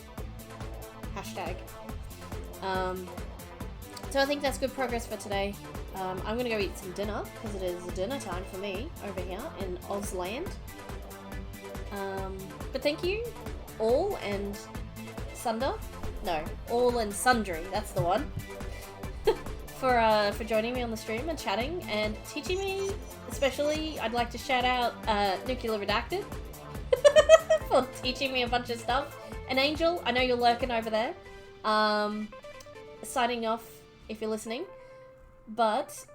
Hashtag. So I think that's good progress for today. I'm gonna go eat some dinner, because it is dinner time for me over here in Ozland. But thank you, all and Sunder. No, all and sundry, that's the one. For joining me on the stream and chatting and teaching me. Especially, I'd like to shout out Nuclear Redacted for teaching me a bunch of stuff. And Angel, I know you're lurking over there. Signing off if you're listening. But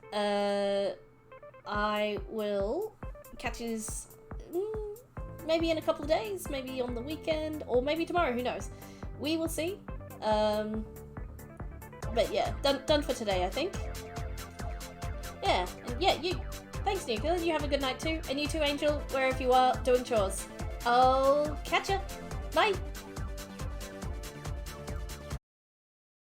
I will catch you maybe in a couple of days, maybe on the weekend, or maybe tomorrow, who knows. We will see. But yeah, done for today, I think. Yeah, and yeah, thanks, Nuclear. You have a good night too. And you too, Angel, wherever you are, doing chores. I'll catch ya. Bye.